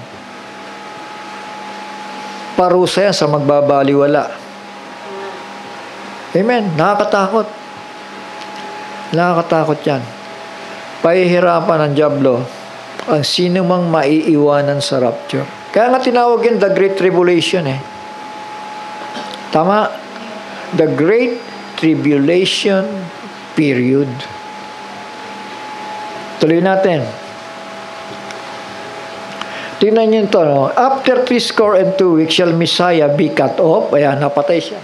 Parusa yan sa magbabaliwala. Amen. Nakakatakot. Nakakatakot yan. Pahihirapan ng dyablo ang sino mang maiiwanan sa rapture. Kaya nga tinawag yun the Great Tribulation Tama? The Great Tribulation period. Tuloy natin. Tingnan nyo ito. After 62 weeks shall Messiah be cut off. Ayan, napatay siya.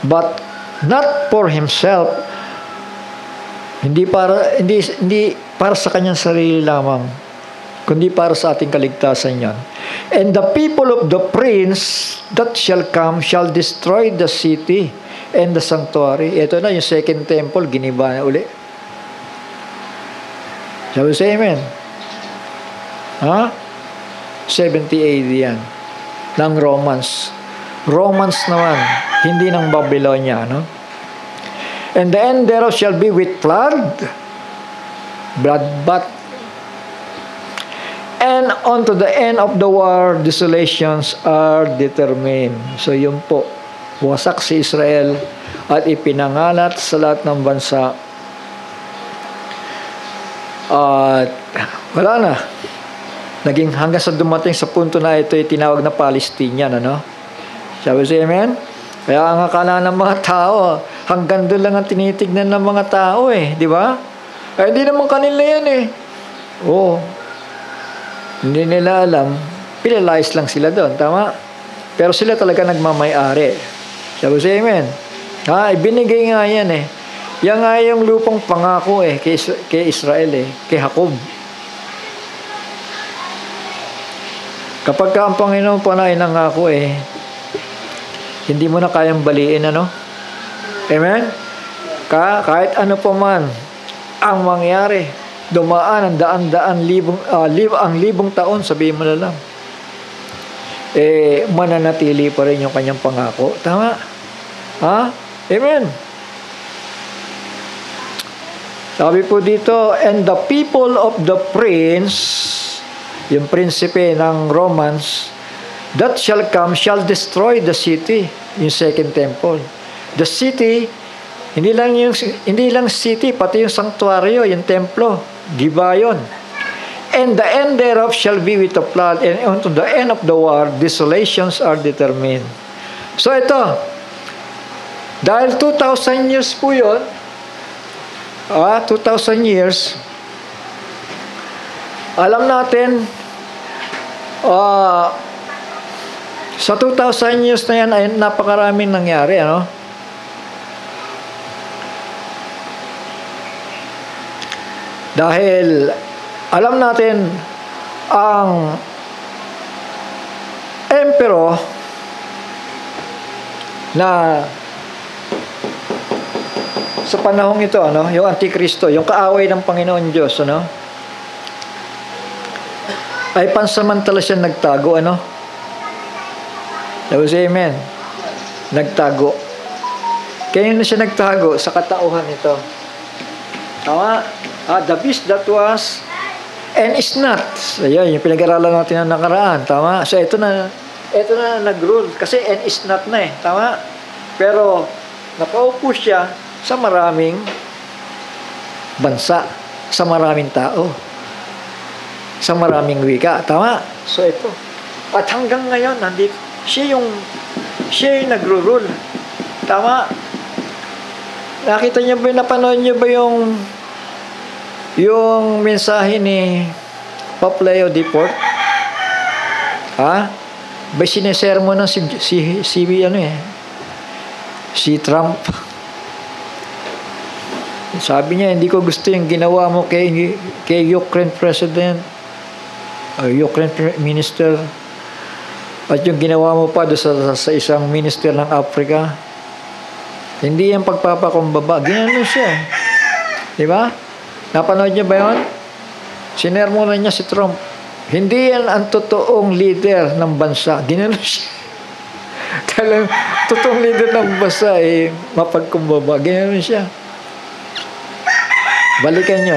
But not for himself. Hindi para sa kanyang sarili lamang, kundi para sa ating kaligtasan yan. And the people of the prince that shall come shall destroy the city and the sanctuary. Ito na yung second temple, giniba na uli. Shall we say amen? 70 AD yan. Ng Romans. Romans naman, hindi ng Babylonia, And the end thereof shall be with bloodbath. And unto the end of the war, desolations are determined. So yun po, wasak si Israel at ipinangalat sa lahat ng bansa. At wala na. Naging hanggang sa dumating sa punto na ito ay tinawag na Palestinian, Shall we say amen? Kaya ang akala ng mga tao, hanggang doon lang ang tinitignan ng mga tao di ba? Hindi naman kanila yan Oo. Hindi nila alam, pinalayas lang sila doon. Tama? Pero sila talaga nagmamay-ari. Sabi sa amen. Ibinigay nga yan eh. Yan nga yung lupang pangako eh, kay Israel eh, kay Jacob. Kapag ka ang Panginoon po na inangako eh, hindi mo na kayang baliin, ano? Amen? Kahit ano pa man ang mangyari, dumaan ang daan-daan, libong taon, sabihin mo na lang, mananatili pa rin yung kanyang pangako. Tama? Amen? Sabi po dito, and the people of the prince, yung prinsipe ng Romans, that shall come shall destroy the city, yung second temple. The city, hindi lang city, pati yung sanctuaryo, yung templo, gibayon. And the end thereof shall be with a flood, and unto the end of the war, desolations are determined. So ito, dahil 2,000 years po yun, 2,000 years, alam natin, sa 2,000 years na yan ay napakaraming nangyari, ano? Dahil alam natin ang emperor na sa panahong ito, ano, yung Antikristo, yung kaaway ng Panginoon Diyos, ano, ay pansamantala siya nagtago, ano? Say amen. Nagtago. Kaya na siya nagtago sa katauhan nito. Tama? The beast that was and is not. Ayun, yung pinag-aralan natin na nakaraan. Tama? So, ito na nag-rule. Kasi and is not na eh. Tama? Pero, nakaupo siya sa maraming bansa. Sa maraming tao. Sa maraming wika. Tama? So, ito. At hanggang ngayon, siya yung nagro-rule. Tama? Nakita niyo ba, napanood niyo ba yung mensahe ni Pope Leo Deport? Ba sinesermo ng si Trump. Sabi niya, hindi ko gusto yung ginawa mo kay Ukraine President, Ukraine Minister, at yung ginawa mo pa doon sa isang minister ng Africa. Hindi yan pagpapakumbaba. Ginano siya. Diba? Napanood niyo ba yun? Sinermo na niya si Trump. Hindi yan ang totoong leader ng bansa. Ginano siya. Talagang totoong leader ng bansa mapagkumbaba. Ginano siya. Balikan nyo.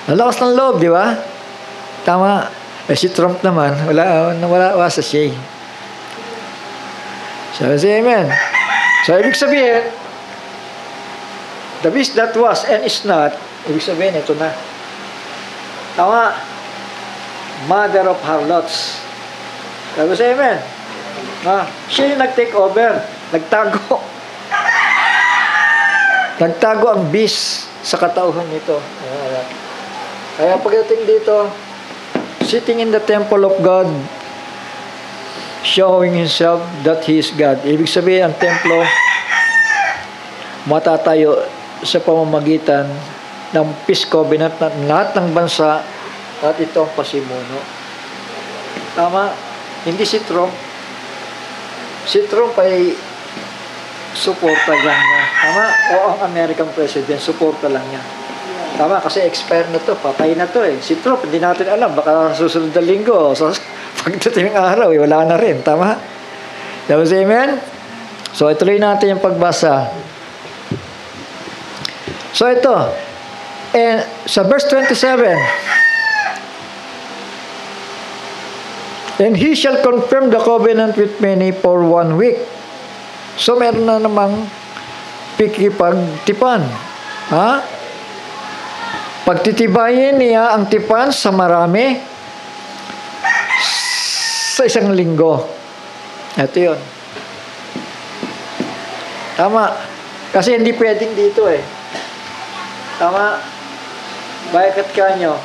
Nalakas ng loob, di ba? Tama. Si Trump naman, wala sa siya. So, say amen. So, ibig sabihin, the beast that was and is not, ibig sabihin, ito na. Tama. Mother of harlots. So, say amen. Siya yung nag-take over. Nagtago. Nagtago ang beast sa katauhan nito. Kaya pagdating dito, sitting in the temple of God, showing himself that he is God. Ibig sabihin, ang templo matatayo sa pamamagitan ng peace covenant ng lahat ng bansa at ito ang pasimuno. Tama? Hindi si Trump. Si Trump ay suporta lang niya. Tama? O ang American President, suporta lang niya. Tama, kasi expire na to, patay na to eh. Si Trump, hindi natin alam, baka susunod na linggo, pagdating ng araw, wala na rin. Tama? Diba si amen? So, ituloy natin yung pagbasa. So, ito. Sa verse 27, and he shall confirm the covenant with many for 1 week. So, meron na namang pikipagtipan. Pagtitibayin niya ang tipan sa marami sa 1 linggo. Ito yun. Tama. Kasi hindi pwedeng dito eh. Tama. Bakit kanyo?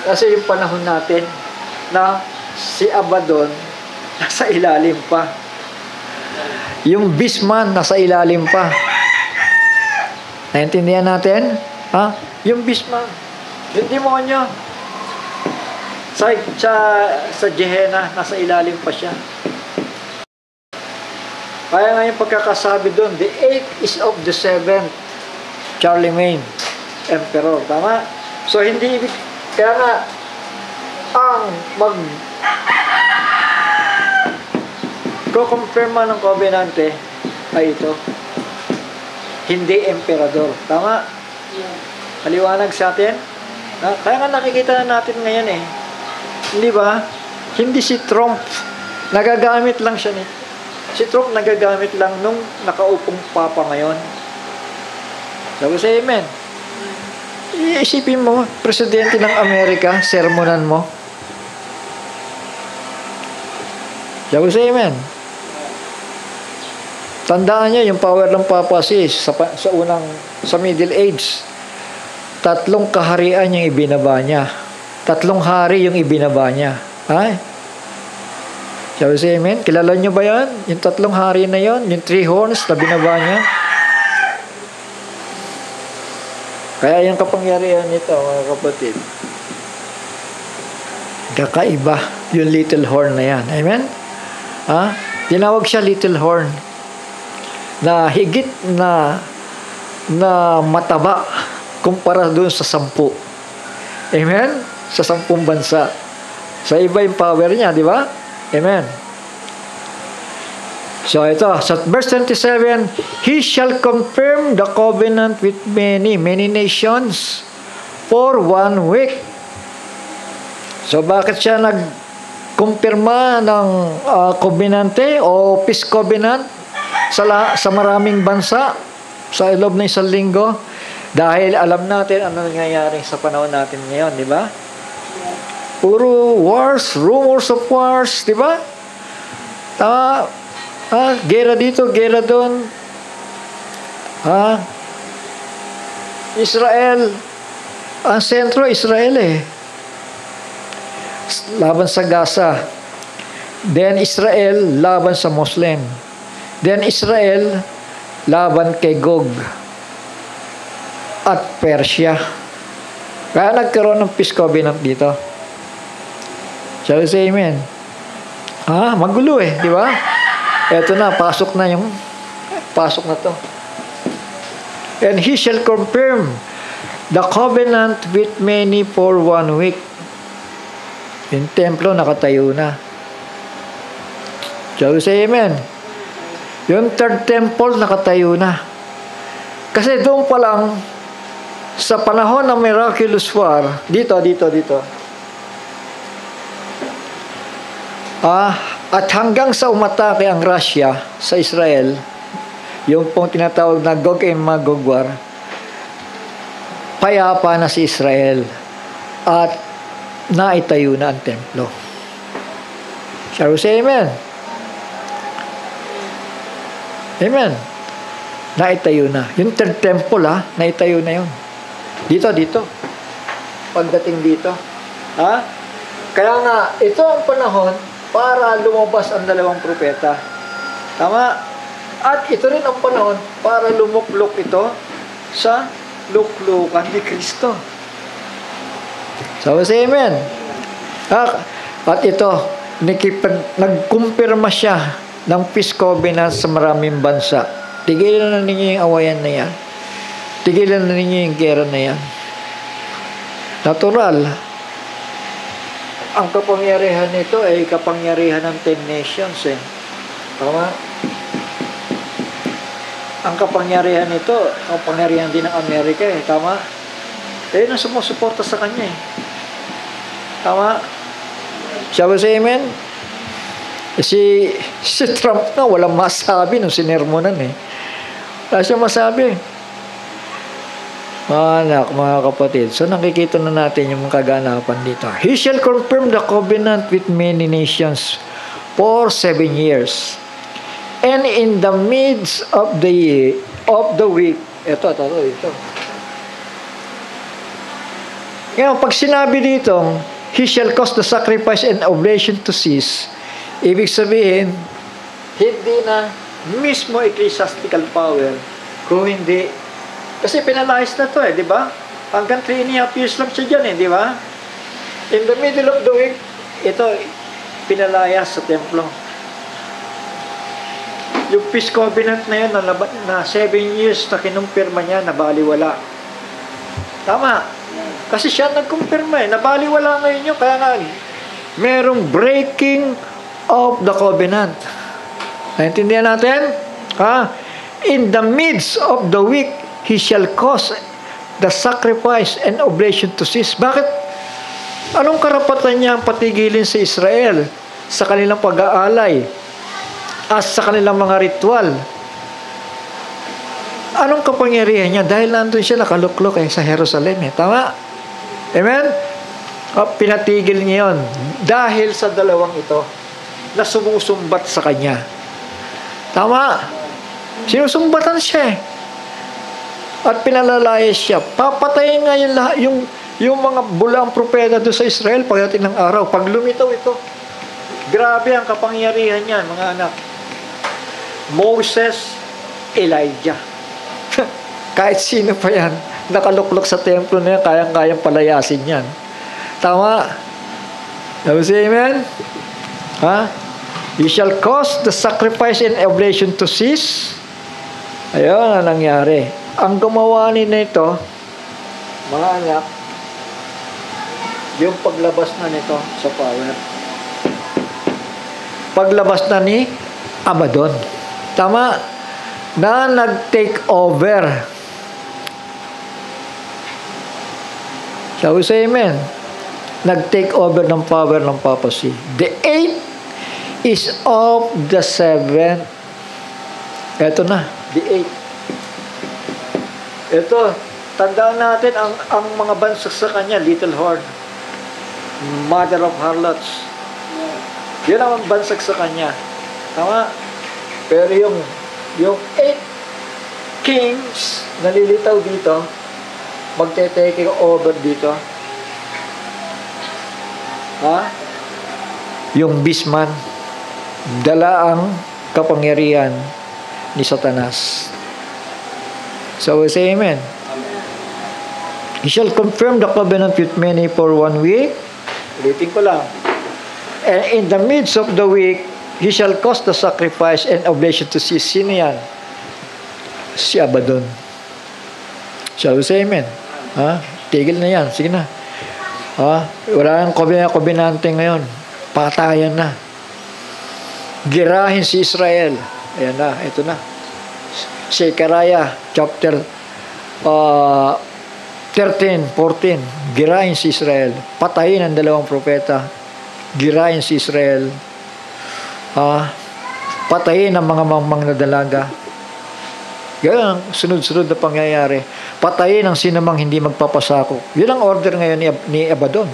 Kasi yung panahon natin na si Abaddon nasa ilalim pa. Yung Beastman nasa ilalim pa. Naintindihan natin? Ha? Yung Beastman. Yung demonyo. Sa Gehenna, nasa ilalim pa siya. Kaya nga yung pagkakasabi doon, the 8th is of the 7th. Charlemagne, Emperor. Tama? So, hindi ibig, kaya nga, ang kukumpirma ng covenante ay ito. Hindi emperador. Tama? Maliwanag sa atin? Kaya nga nakikita na natin ngayon eh. Hindi ba? Hindi si Trump. Nagagamit lang siya nito. Si Trump nagagamit lang nung nakaupong papa ngayon. Sabi sa amen. Iisipin mo, presidente ng Amerika, sermonan mo. Sabi sa amen. Tandaan niyo yung power ng Papa Sis sa Middle Age. 3 kaharian yung ibinaba niya. 3 hari yung ibinaba niya. Ay? Sabi sa amen. Kilala niyo ba yan? Yung 3 hari na yon, yung 3 horns na binaba niya. Kaya yung kapangyarihan nito, mga kapatid, kakaiba yung little horn na yan. Amen? Ha? Tinawag siya little horn na higit na mataba kumpara doon sa 10. Amen? Sa 10 bansa. Sa iba yung power niya, di ba? Amen. So ito, sa verse 27, He shall confirm the covenant with many nations for 1 week. So bakit siya nagkumpirma ng covenante o peace covenant sa maraming bansa sa loob ng 1 linggo? Dahil alam natin ano nangyayari sa panahon natin ngayon, di ba? Puro wars, rumors of wars, di ba? Gera dito, gera doon. Israel, ang sentro Israel eh. Laban sa Gaza. Then Israel laban sa Muslim. Then Israel laban kay Gog at Persia. Kaya nagkaroon ng peace covenant dito. Shall we say amen? Magulo eh, di ba? Eto na, pasok na to. And he shall confirm the covenant with many for 1 week. Yung templo nakatayo na. Shall we say amen? Yung 3rd temple nakatayo na. Kasi doon pa lang, sa panahon ng miraculous war, dito. At hanggang sa umatake ang Russia sa Israel, yung pong tinatawag na Gog and Magog war, payapa na si Israel at naitayo na ang templo. Shall we say amen? Amen. Naitayo na. Yung 3rd temple naitayo na yun. Dito. Pagdating dito. Kaya nga, ito ang panahon para lumabas ang 2 propeta. Tama? At ito rin ang panahon para lumuklok ito sa luklukan ni Kristo. So, say amen. At ito, nagkumpirma siya ng peace covenant sa maraming bansa. Tigilan na ninyo yung awayan na yan. Tigilan na ninyo yung gera na yan. Natural. Ang kapangyarihan nito ay kapangyarihan ng 10 nations eh. Tama? Ang kapangyarihan nito, kapangyarihan din ng Amerika eh. Tama? Ayun ang sumusuporta sa kanya eh. Tama? Shall we say amen? Si Trump na walang masabi nung sinermonan eh. Wala siyang masabi. Mga anak, mga kapatid, so nakikita na natin yung kaganapan dito. He shall confirm the covenant with many nations for 7 years. And in the midst of the week, ito. Ngayon, pag sinabi dito, he shall cause the sacrifice and oblation to cease, ibig sabihin, hindi na mismo ecclesiastical power, kung hindi, kasi pinalayas na to di ba? Hanggang 3.5 years lang siya dyan di ba? In the middle of the week, ito, pinalayas sa templo. Yung peace covenant na yun, na 7 years na kinumpirma niya, nabaliwala. Tama. Kasi siya nagkumpirma nabaliwala ngayon yun. Kaya nga, merong breaking of the covenant. Naintindihan natin? In the midst of the week, he shall cause the sacrifice and oblation to cease. Bakit? Anong karapatan niya ang patigilin sa Israel sa kanilang pag-aalay at sa kanilang mga ritual? Anong kapangyarihan niya? Dahil nandun siya nakaluklok sa Jerusalem tama? Amen? Pinatigil niya yun dahil sa dalawang ito na sumusumbat sa kanya. Tama? Sinusumbatan siya at pinalalayas siya. Papatayin nga yung mga bulang propeta doon sa Israel pagdating ng araw. Pag lumitaw ito, grabe ang kapangyarihan niyan, mga anak. Moses, Elijah. Kahit sino pa yan, nakaluklok sa templo na yan, kayang-kayang palayasin yan. Tama? Amen? You shall cause the sacrifice and oblation to cease. Ayun ang nangyari. Ang gumawa nito, mga anak, yung paglabas na nito sa power. Paglabas na ni Abaddon. Tama? Na nag-take over. Shall we say amen? Nag-take over ng power ng papacy. The 8 is of the 7. Ito na, the 8. Ito, tandaan natin ang mga bansak sa kanya, little horn, mother of harlots. Yun ang bansak sa kanya. Tama? Pero yung 8 kings nalilitaw dito, magte-take over dito. Yung beastman, dala ang kapangyarihan ni Satanas. So we say amen. He shall confirm the covenant with many for 1 week. Ulitin ko lang. And in the midst of the week, he shall cause the sacrifice and oblation to cease. Sino yan? Si Abaddon. Shall we say amen? Tigil na yan. Sige na. Wala nang kobenante ngayon. Patayan na. Girahin si Israel. Ayan na. Ito na. Zechariah chapter 13, 14. Girahin si Israel. Patayin ang dalawang propeta. Girahin si Israel. Patayin ang mga mamang na dalaga. Yan ang sunod-sunod na pangyayari. Patayin ang sinamang hindi magpapasako. Yun ang order ngayon ni Abaddon.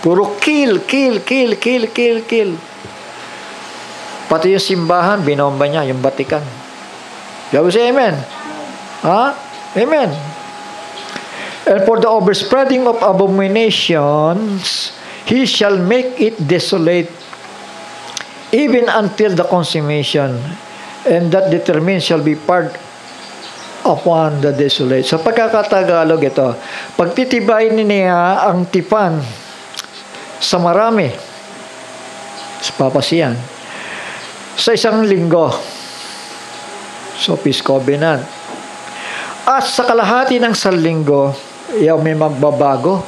Puro kill. Pati yung simbahan, binomba niya, yung Vatican. Shall we say amen? Amen. And for the overspreading of abominations, he shall make it desolate, even until the consummation, and that determined shall be part upon the desolate. Sa pagkakatagalog ito, pagtitibayin niya ang tipan sa marami, sa papasiyan, sa isang linggo, so peace covenant, at sa kalahati ng linggo, may magbabago,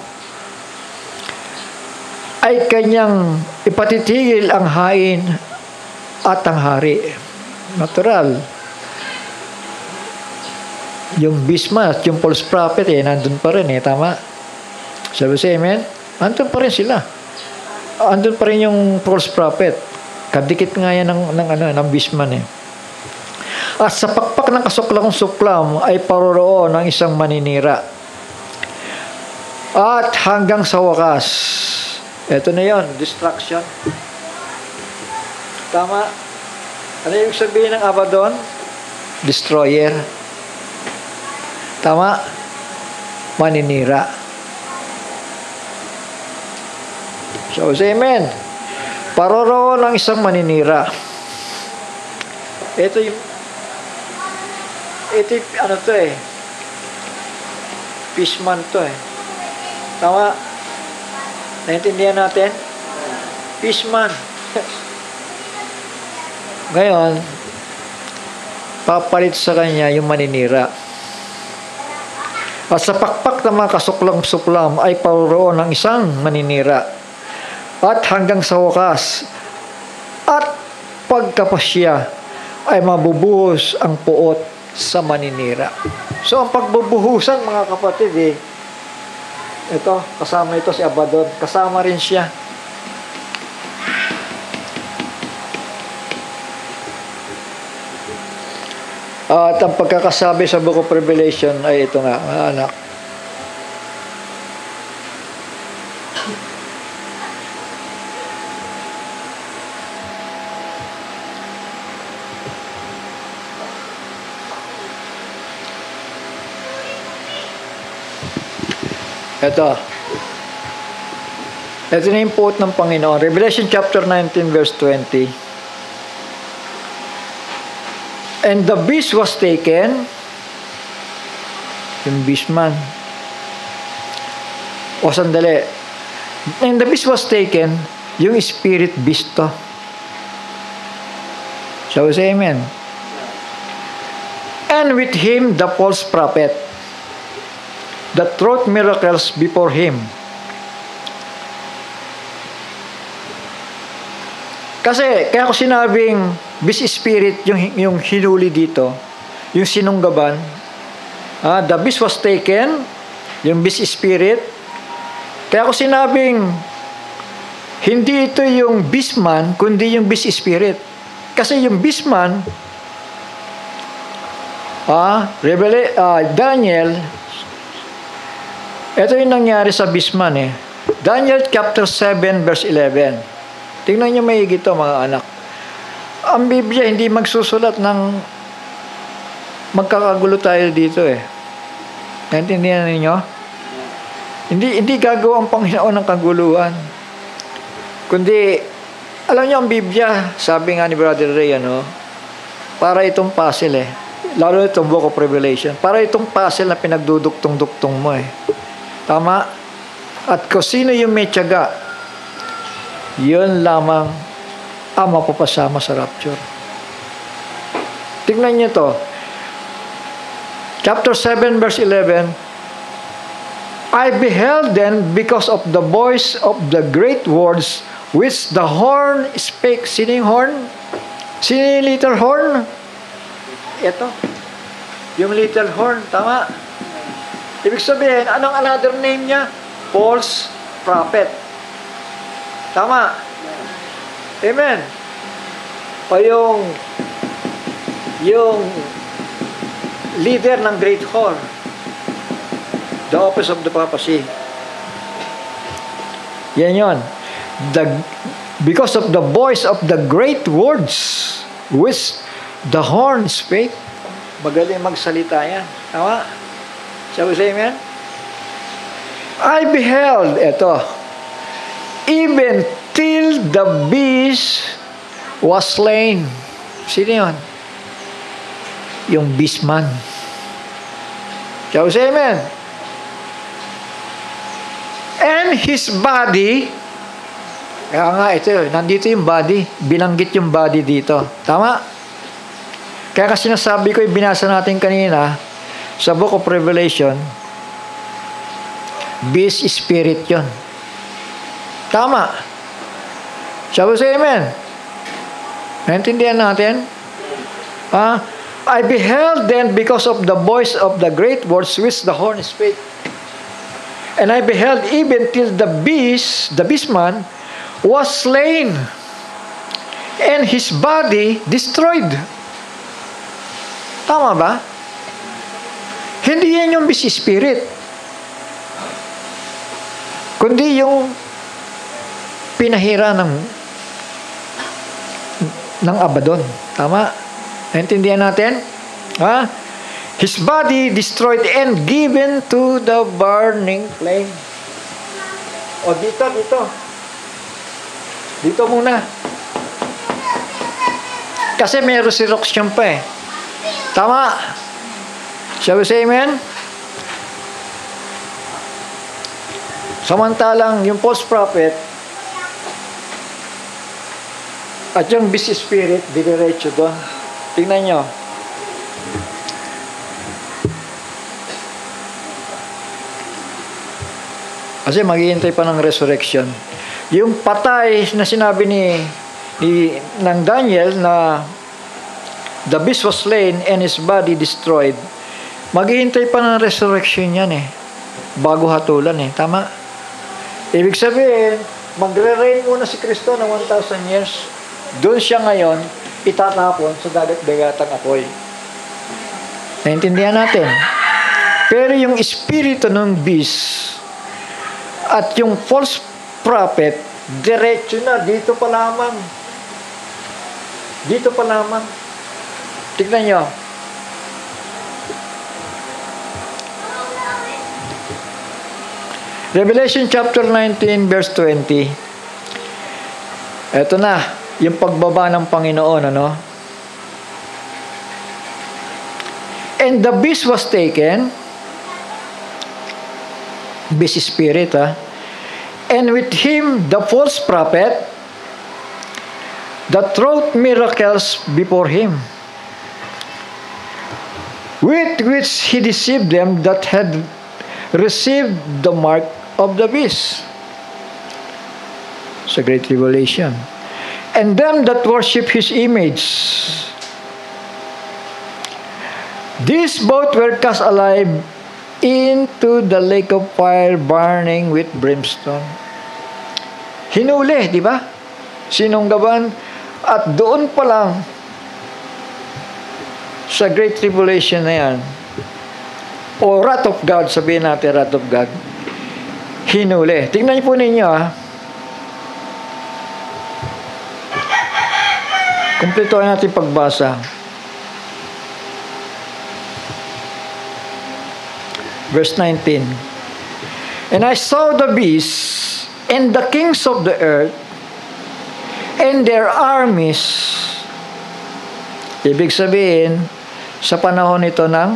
ay kanyang ipatitigil ang hain at ang hari. Natural. Yung beastman at yung false prophet nandun pa rin tama? Sabi siya, amen? Andun pa rin sila. Andun pa rin yung false prophet. Kadikit nga yan ng beastman At sa pakpak ng kasuklam ay paroroon ng isang maninira. At hanggang sa wakas, eto na yon, destruction. Tama? Ano yung sabihin ng Abaddon? Destroyer. Tama? Maninira. So, say amen. Paroroon ng isang maninira. Ito yung ano to eh. Fishman to eh. Tama? Naintindihan natin? Fishman. Ngayon, papalit sa kanya yung maninira. At sa pakpak ng mga kasuklam-suklam ay paroroon ng isang maninira. At hanggang sa wakas, at pagkapasya ay mabubuhos ang puot sa maninira. So, ang pagbubuhusan, mga kapatid, ito, kasama ito si Abaddon. Kasama rin siya. At ang pagkakasabi sa Book of Revelation ay ito nga, mga anak. Ito na yung puot ng Panginoon. Revelation chapter 19 verse 20. And the beast was taken, yung beast man. O sandali. And the beast was taken, yung spirit beast to. Shall we say amen? And with him the false prophet, that wrought miracles before him. Kasi, kaya ko sinabing beast spirit, yung hinuli dito, yung sinunggaban, the beast was taken, yung beast spirit. Kaya ko sinabing, hindi ito yung beast man, kundi yung beast spirit. Kasi yung beast man, Daniel, ito yung nangyari sa beast man eh. Daniel chapter 7 verse 11. Tingnan nyo maigi ito, mga anak. Ang Biblia hindi magsusulat ng magkakagulo tayo dito eh. Naintindihan ninyo? Hindi gagawa ang Panginoon ng kaguluhan. Kundi, alam nyo ang Biblia, sabi nga ni Brother Ray, para itong puzzle eh. Lalo itong Book of Revelation. Para itong puzzle na pinagduduktong-duktong mo eh. Tama? At kung sino yung may tiyaga, yun lamang ang mapapasama sa rapture. Tingnan nyo to. Chapter 7 verse 11. I beheld then because of the voice of the great words which the horn spake. Sino yung horn? Sino yung little horn? Ito. Yung little horn. Tama? Ibig sabihin, anong another name niya? False prophet. Tama? Amen. O yung leader ng great horn, the office of the papacy. Yan yun. Because of the voice of the great words which the horn spake. Magaling magsalita yan. Tama? Shall we say amen? I beheld, even till the beast was slain. Sino yun? Yung beast man. Shall we say amen? And his body, kaya nga ito, nandito yung body, binanggit yung body dito. Tama? Kaya kasi nasabi ko, binasa natin kanina, sa Book of Revelation, beast spirit yun. Tama? Shall we say amen? Naintindihan natin? I beheld then because of the voice of the great words which the horn spake. And I beheld even till the beast man, was slain, and his body destroyed. Tama ba? Hindi yan yung beast spirit, kundi yung pinahira ng Abaddon. Tama? Naintindihan natin? His body destroyed and given to the burning flame. O dito. Dito muna. Kasi may resurrection pa eh. Tama? Shall we say amen? Samantalang yung false prophet at yung beast spirit, didiretso doon. Tingnan nyo. Kasi maghihintay pa ng resurrection. Yung patay na sinabi ng Daniel na the beast was slain and his body destroyed, maghihintay pa ng resurrection yan eh. Bago hatulan eh. Tama? Ibig sabihin, magre-reign muna si Kristo ng 1,000 years. Doon siya ngayon, itatapon sa dagat-dagatang apoy. Naintindihan natin. Pero yung espiritu ng beast at yung false prophet, diretso na, dito pa lamang. Dito pa lamang. Tignan nyo. Revelation chapter 19 verse 20. Ito na, yung pagbaba ng Panginoon, ano? And the beast was taken, beast spirit, and with him the false prophet that wrought miracles before him, with which he deceived them that had received the mark of the beast. It's a great revelation. And them that worship his image. These both were cast alive into the lake of fire burning with brimstone. Hinuli, di ba? Sinunggaban. At doon pa lang sa Great Tribulation na yan, o wrath of God, sabihin natin wrath of God, hinuli. Tingnan niyo po ninyo, Kumplituhin natin pagbasa. Verse 19. And I saw the beasts and the kings of the earth and their armies. Ibig sabihin, sa panahon ito ng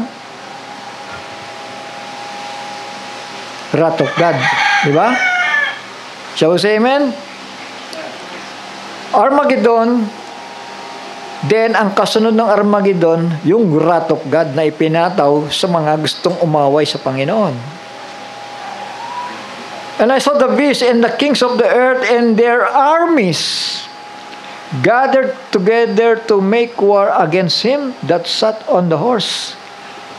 wrath of God. Di ba? Shall we say amen? Armageddon, then ang kasunod ng Armageddon, yung wrath of God na ipinataw sa mga gustong umaway sa Panginoon. And I saw the beasts and the kings of the earth and their armies gathered together to make war against him that sat on the horse.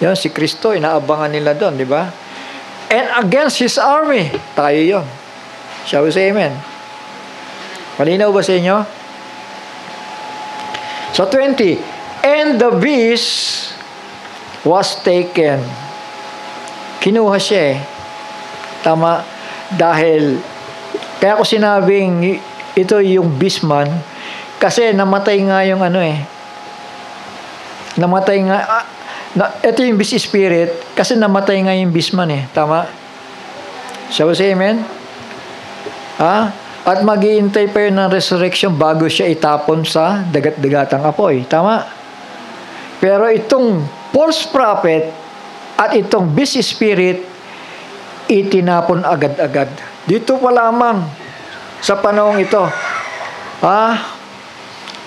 Yan, si Kristo, inaabangan nila doon, di ba? And against his army. Tayo yun. Shall we say amen? Malinaw ba sa inyo? So 20. And the beast was taken. Kinuha siya eh. Tama. Dahil, kaya ko sinabing ito yung beast man, kasi namatay nga yung namatay nga, ito yung beast spirit, kasi namatay nga yung beast man eh. Tama? Shall we say amen? At maghihintay pa yun ng resurrection bago siya itapon sa dagat-dagatang apoy. Tama? Pero itong false prophet at itong beast spirit, itinapon agad-agad. Dito pa lamang sa panahong ito,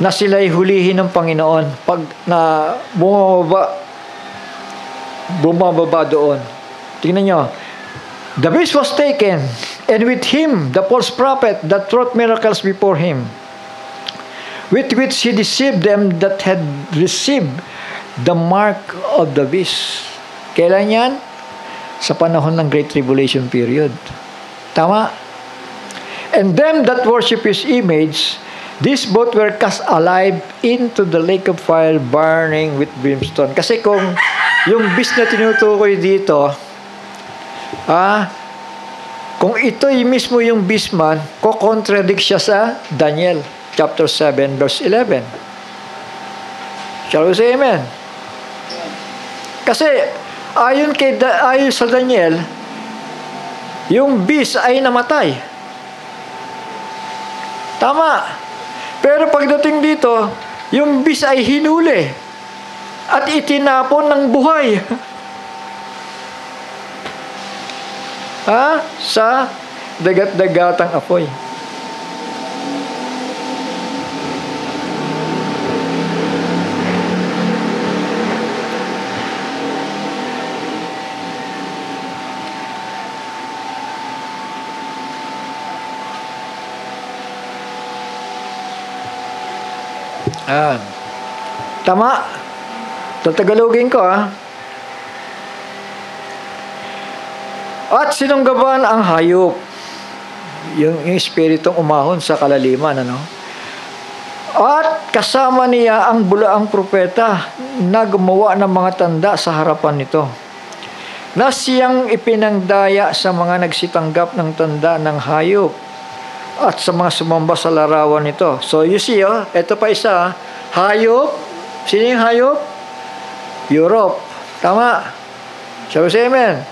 na sila'y hulihin ng Panginoon pag na bumababa doon. Tingnan nyo. The beast was taken, and with him the false prophet that wrought miracles before him, with which he deceived them that had received the mark of the beast. Kailan yan? Sa panahon ng Great Tribulation period. Tama? And them that worship his image, these both were cast alive into the lake of fire burning with brimstone. Kasi kung yung beast na tinutukoy dito, kung ito mismo yung beast man, ko-contradict siya sa Daniel chapter 7 verse 11. Shall we say amen? Kasi ayon sa Daniel, yung beast ay namatay. Tama. Pero pagdating dito, yung beast ay hinuli at itinapon ng buhay. Sa dagat-dagatang apoy. Tama. Tatagalogin ko At sinunggaban ang hayop. Yung espiritong umahon sa kalaliman, At kasama niya ang bulaang propeta na gumawa ng mga tanda sa harapan nito, na siyang ipinangdaya sa mga nagsitanggap ng tanda ng hayop at sa mga sumamba sa larawan nito. So you see, ito pa isa, hayop. Sino yung hayop? Europe. Tama. Sabi sa amen.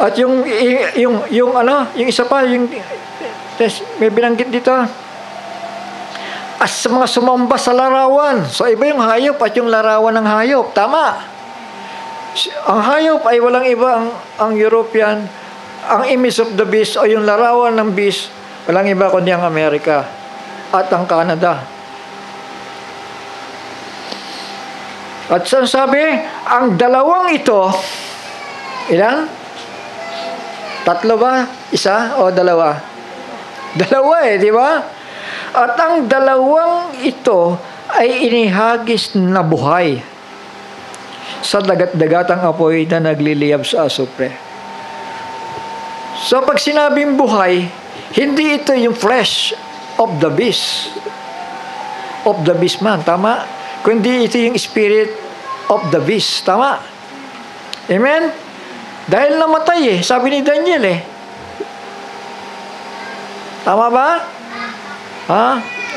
At yung isa pa, may binanggit dito. At sa mga sumamba sa larawan. So iba yung hayop at yung larawan ng hayop. Tama. Ang hayop ay walang iba ang European. Ang image of the beast o yung larawan ng beast, walang iba kundi ang Amerika at ang Canada. At sabi, ang dalawang ito, ilan? Tatlo ba? Isa o dalawa? Dalawa di ba? At ang dalawang ito ay inihagis na buhay sa dagat-dagatang apoy na nagliliyab sa asupre. So pag sinabing buhay, hindi ito yung flesh of the beast. Of the beast man, tama? Kundi ito yung spirit of the beast, tama? Amen? Dahil namatay sabi ni Daniel Tama ba?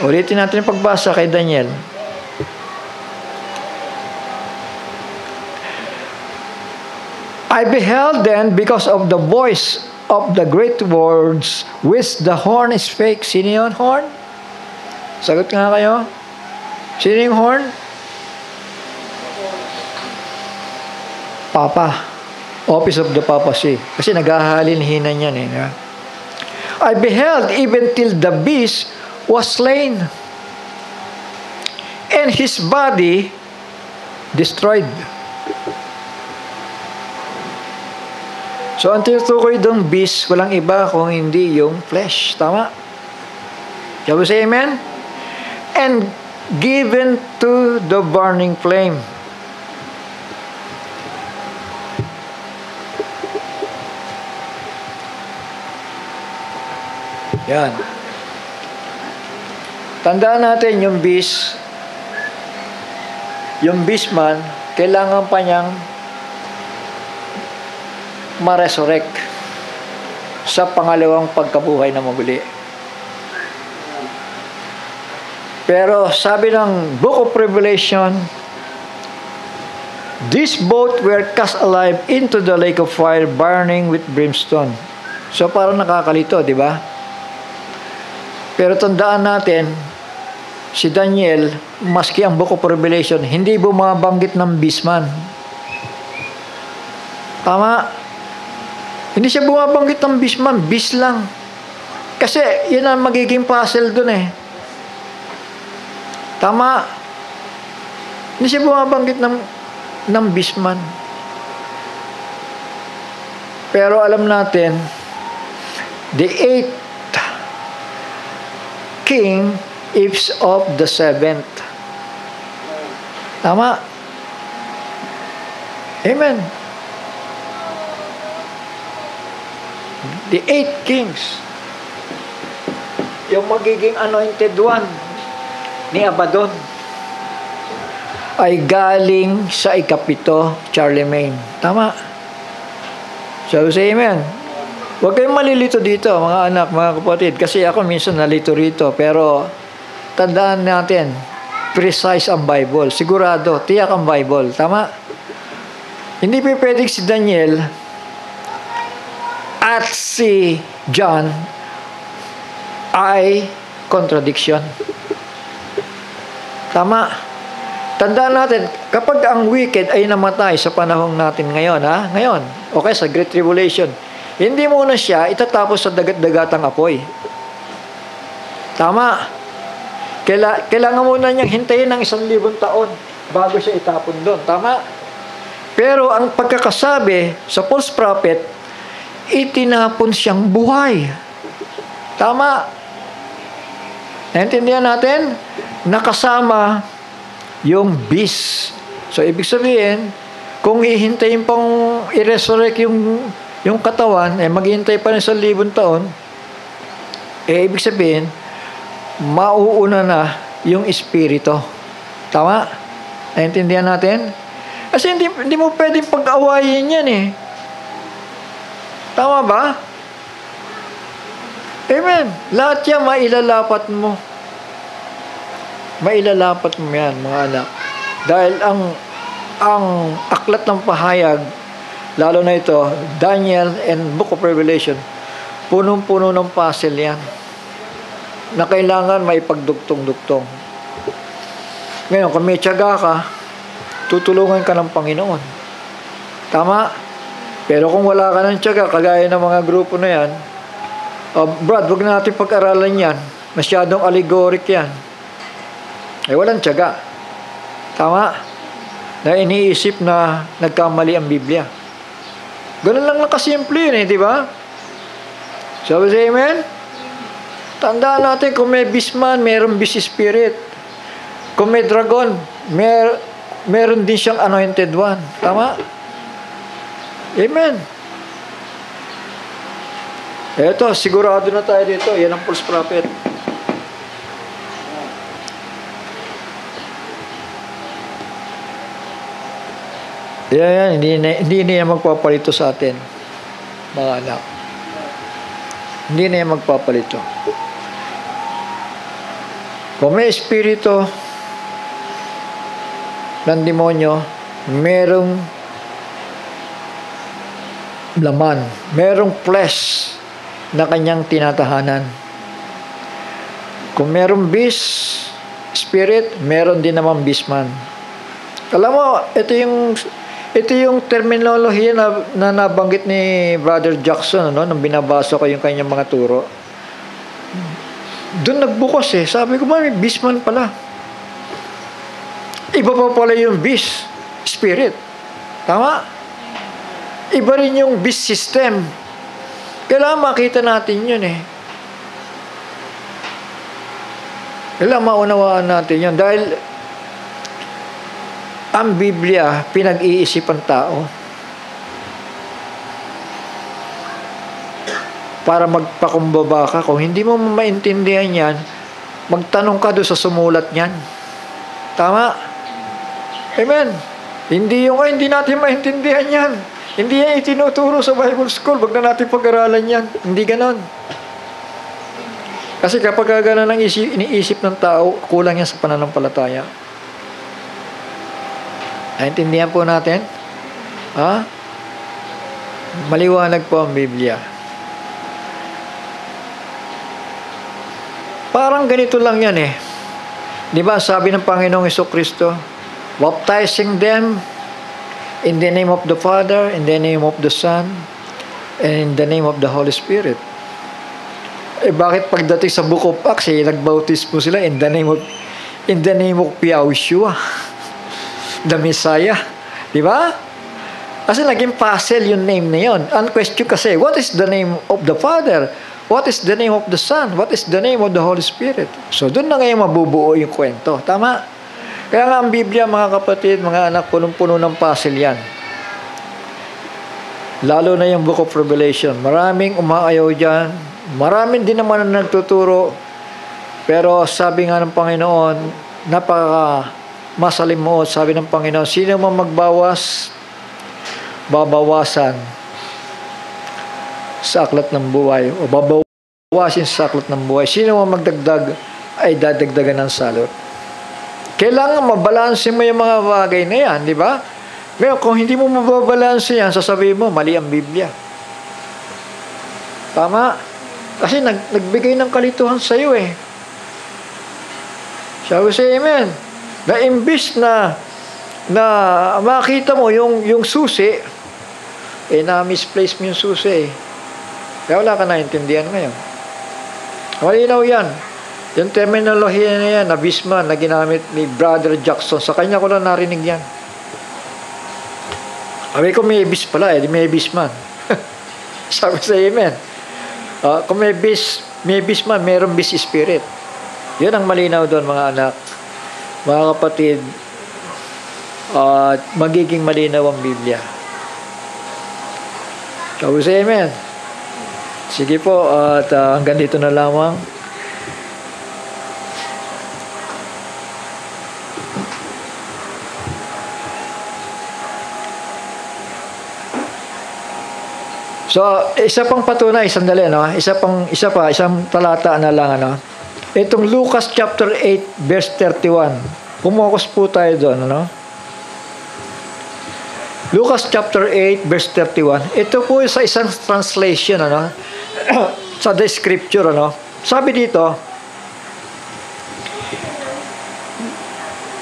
Ulitin natin yung pagbasa kay Daniel. I beheld then because of the voice of the great words which the horn spake. Sino yun, horn? Sagot nga kayo. Sino yung horn? Papa. Office of the papacy. Kasi naghahalin-hinan yan I beheld even till the beast was slain, and his body destroyed. So, ang tinutukoy doon beast, walang iba kung hindi yung flesh. Tama? Shall we say amen? And given to the burning flame. Yan. Tandaan natin yung beast man, kailangan pa niyang ma-resurrect sa pangalawang pagkabuhay na muli. Pero sabi ng Book of Revelation, these both were cast alive into the lake of fire burning with brimstone. So parang nakakalito, di ba? Pero tandaan natin, si Daniel, maski ang Book of Revelation, hindi bumabanggit ng beast man. Tama? Hindi siya bumabanggit ng beast man, beast lang. Kasi yun ang magiging puzzle dun Tama? Hindi siya bumabanggit ng beast man. Pero alam natin, the eighth king is of the seventh. Tama? Amen. The eight kings, yung magiging anointed one ni Abaddon, ay galing sa ikapito, Charlemagne. Tama? So say amen. Huwag kayong malilito dito, mga anak, mga kapatid, kasi ako minsan nalito rito, pero tandaan natin, precise ang Bible. Sigurado, tiyak ang Bible. Tama? Hindi pa pwedeng si Daniel at si John ay contradiction. Tama. Tandaan natin, kapag ang wicked ay namatay sa panahon natin ngayon, ngayon, okay, sa Great Tribulation, hindi muna siya itatapos sa dagat-dagatang apoy. Tama. Kailangan muna niyang hintayin ng 1,000 taon bago siya itapon doon. Tama. Pero ang pagkakasabi sa false prophet, itinapon siyang buhay. Tama. Naintindihan natin? Nakasama yung beast. So, ibig sabihin, kung ihintayin pang i-resurrect yung katawan, maghihintay pa rin 1,000 taon, ibig sabihin, mauuna na yung espiritu. Tama? Naintindihan natin? Kasi hindi mo pwedeng pag-awayin yan eh. Tama ba? Amen. Lahat yan mailalapat mo. Mailalapat mo yan, mga anak. Dahil ang aklat ng pahayag, lalo na ito, Daniel and Book of Revelation, punong-puno ng puzzle yan na kailangan maipagdugtong-dugtong. Ngayon, kung may tiyaga ka, tutulungan ka ng Panginoon. Tama? Pero kung wala ka ng tiyaga, kagaya ng mga grupo na yan, Brad, huwag natin pag-aralan yan. Masyadong allegoric yan. Walang tiyaga. Tama? Na iniisip na nagkamali ang Biblia. Ganun lang nakasimple yun di ba? Sabi sa amen? Tandaan natin, kung may beast man, mayroong beast spirit. Kung may dragon, meron din siyang anointed one. Tama? Amen. Eto, sigurado na tayo dito. Yan ang false prophet. Yan. Hindi niya magpapalito sa atin, mga anak. Hindi niya magpapalito. Kung may espiritu ng demonyo, merong laman, merong flesh na kanyang tinatahanan. Kung merong beast spirit, meron din naman beastman. Alam mo, ito yung terminolohiya na nabanggit ni Brother Jackson, nung binabasa ko yung kanyang mga turo. Doon nagbukas Sabi ko, may beastman pala. Iba pa pala yung beast spirit. Tama? Iba rin yung beast system. Kailangan makita natin yun Kailangan maunawaan natin yun. Dahil ang Biblia, pinag-iisipan tao para magpakumbaba ka. Kung hindi mo maintindihan yan, magtanong ka doon sa sumulat niyan. Tama? Amen. Hindi natin maintindihan yan. Hindi yan itinuturo sa Bible School. Wag na natin pag-aralan yan. Hindi ganon. Kasi kapag ganon ang iniisip ng tao, kulang yan sa pananampalataya. Naintindihan po natin? Maliwanag po ang Biblia. Parang ganito lang yan Di ba sabi ng Panginoong Jesucristo, baptizing them in the name of the Father, in the name of the Son, and in the name of the Holy Spirit. Bakit pagdating sa Book of Acts, nagbautismo sila in the name of Yahushua, the Messiah. Di ba? Kasi naging puzzle yung name na yun. Ang question kasi, what is the name of the Father? What is the name of the Son? What is the name of the Holy Spirit? So, doon na ngayon mabubuo yung kwento. Tama? Kaya nga ang Biblia, mga kapatid, mga anak, punong-puno ng puzzle yan. Lalo na yung Book of Revelation. Maraming umaayaw dyan. Maraming din naman na nagtuturo. Pero sabi nga ng Panginoon, masalimuot, sabi ng Panginoon, sino man magbawas, babawasan sa aklat ng buhay o babawasin sa aklat ng buhay. Sino man magdagdag ay dadagdagan ng salot. Kailangan mabalansin mo yung mga bagay na yan, di ba? Ngayon, kung hindi mo mababalansin yan, sasabihin mo, mali ang Biblia. Tama? Kasi nagbigay ng kalituhan sa iyo Shall we say amen? Na imbis na makita mo yung susi, na-misplace mo yung susi. Kaya wala ka naintindihan ngayon. Malinaw yan. Yung terminology na yan, abisman, na ginamit ni Brother Jackson, sa kanya ko lang narinig yan. Sabi ko, may bis pala, may bisman. Sabi sa amen. Kung may bisman, mayroong bis spirit. Yun ang malinaw doon, mga anak. Mga kapatid, magiging malinaw ang Biblia. Sabi sa amen. Sige po, at hanggang dito na lamang. So, isa pang patunay, sandali, no? Isang talata na lang, ano? Itong Lucas chapter 8, verse 31. Pumokus po tayo doon, ano? Lucas chapter 8, verse 31. Ito po sa isang translation, ano? Sa the scripture, ano? Sabi dito,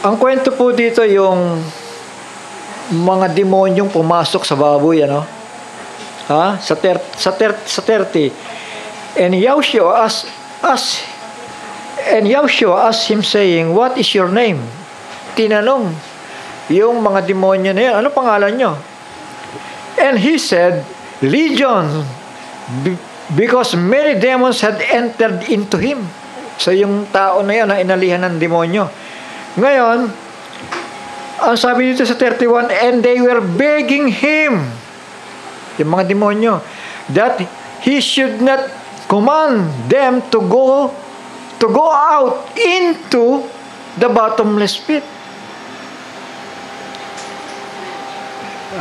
ang kwento po dito yung mga demonyong pumasok sa baboy, ano? Sa 30. And Yahshua asked him saying, "What is your name?" Tinanong yung mga demonyo na yan, ano pangalan nyo? And he said, "Legion," because many demons had entered into him. So yung tao na yan na inalihan ng demonyo. Ngayon, ang sabi dito sa 31, and they were begging him, yung mga demonyo, that he should not command them to go out into the bottomless pit.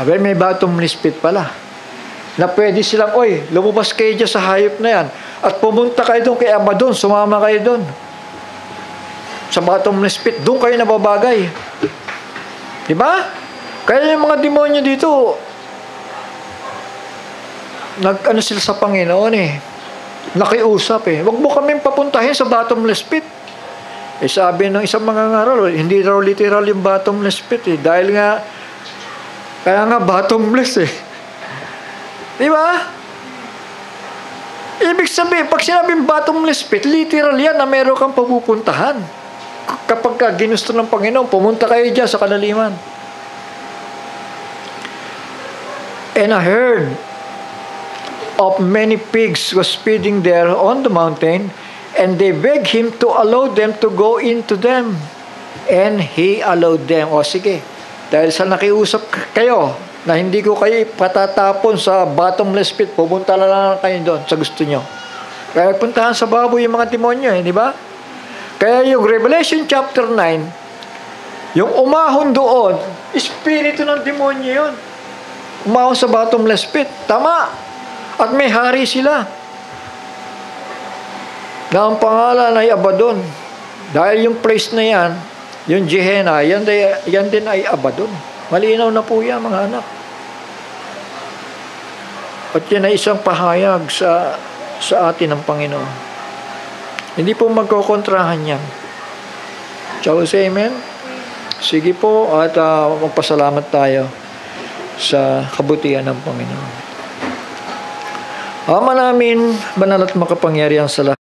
May bottomless pit pala. Na pwede silang, oy, lumabas kayo dyan sa hayop na yan. At pumunta kayo doon kay Abaddon, sumama kayo doon. Sa bottomless pit, doon kayo nababagay. Diba? Kaya yung mga demonyo dito, nag-ano sila sa Panginoon nakiusap wag mo kaming papuntahin sa bottomless pit. Sabi ng isang mga ngaral, hindi raw literal yung bottomless pit dahil nga kaya nga bottomless diba? Ibig sabihin, pag sinabing bottomless pit, literal yan na meron kang papupuntahan. Kapag ka ginusto ng Panginoon, pumunta kayo dyan sa kanaliman. And I heard of many pigs was feeding there on the mountain, and they begged him to allow them to go into them. And he allowed them. O sige, dahil sa nakiusap kayo, na hindi ko kayo patatapon sa bottomless pit, pupunta na lang kayo doon sa gusto nyo. Kaya puntahan sa baboy yung mga demonyo, di ba? Kaya yung Revelation chapter 9, yung umahon doon, espiritu ng demonyo yun. Umahon sa bottomless pit. Tama. At may hari sila na ang pangalan ay Abaddon. Dahil yung place na yan, yung Gehenna, yan din ay Abaddon. Malinaw na po yan, mga anak. At yan ay isang pahayag sa atin ng Panginoon. Hindi po magkokontrahan yan. Shall we say amen? Sige po, at magpasalamat tayo sa kabutihan ng Panginoon. Ama namin, banal at makapangyarihan sa lahat.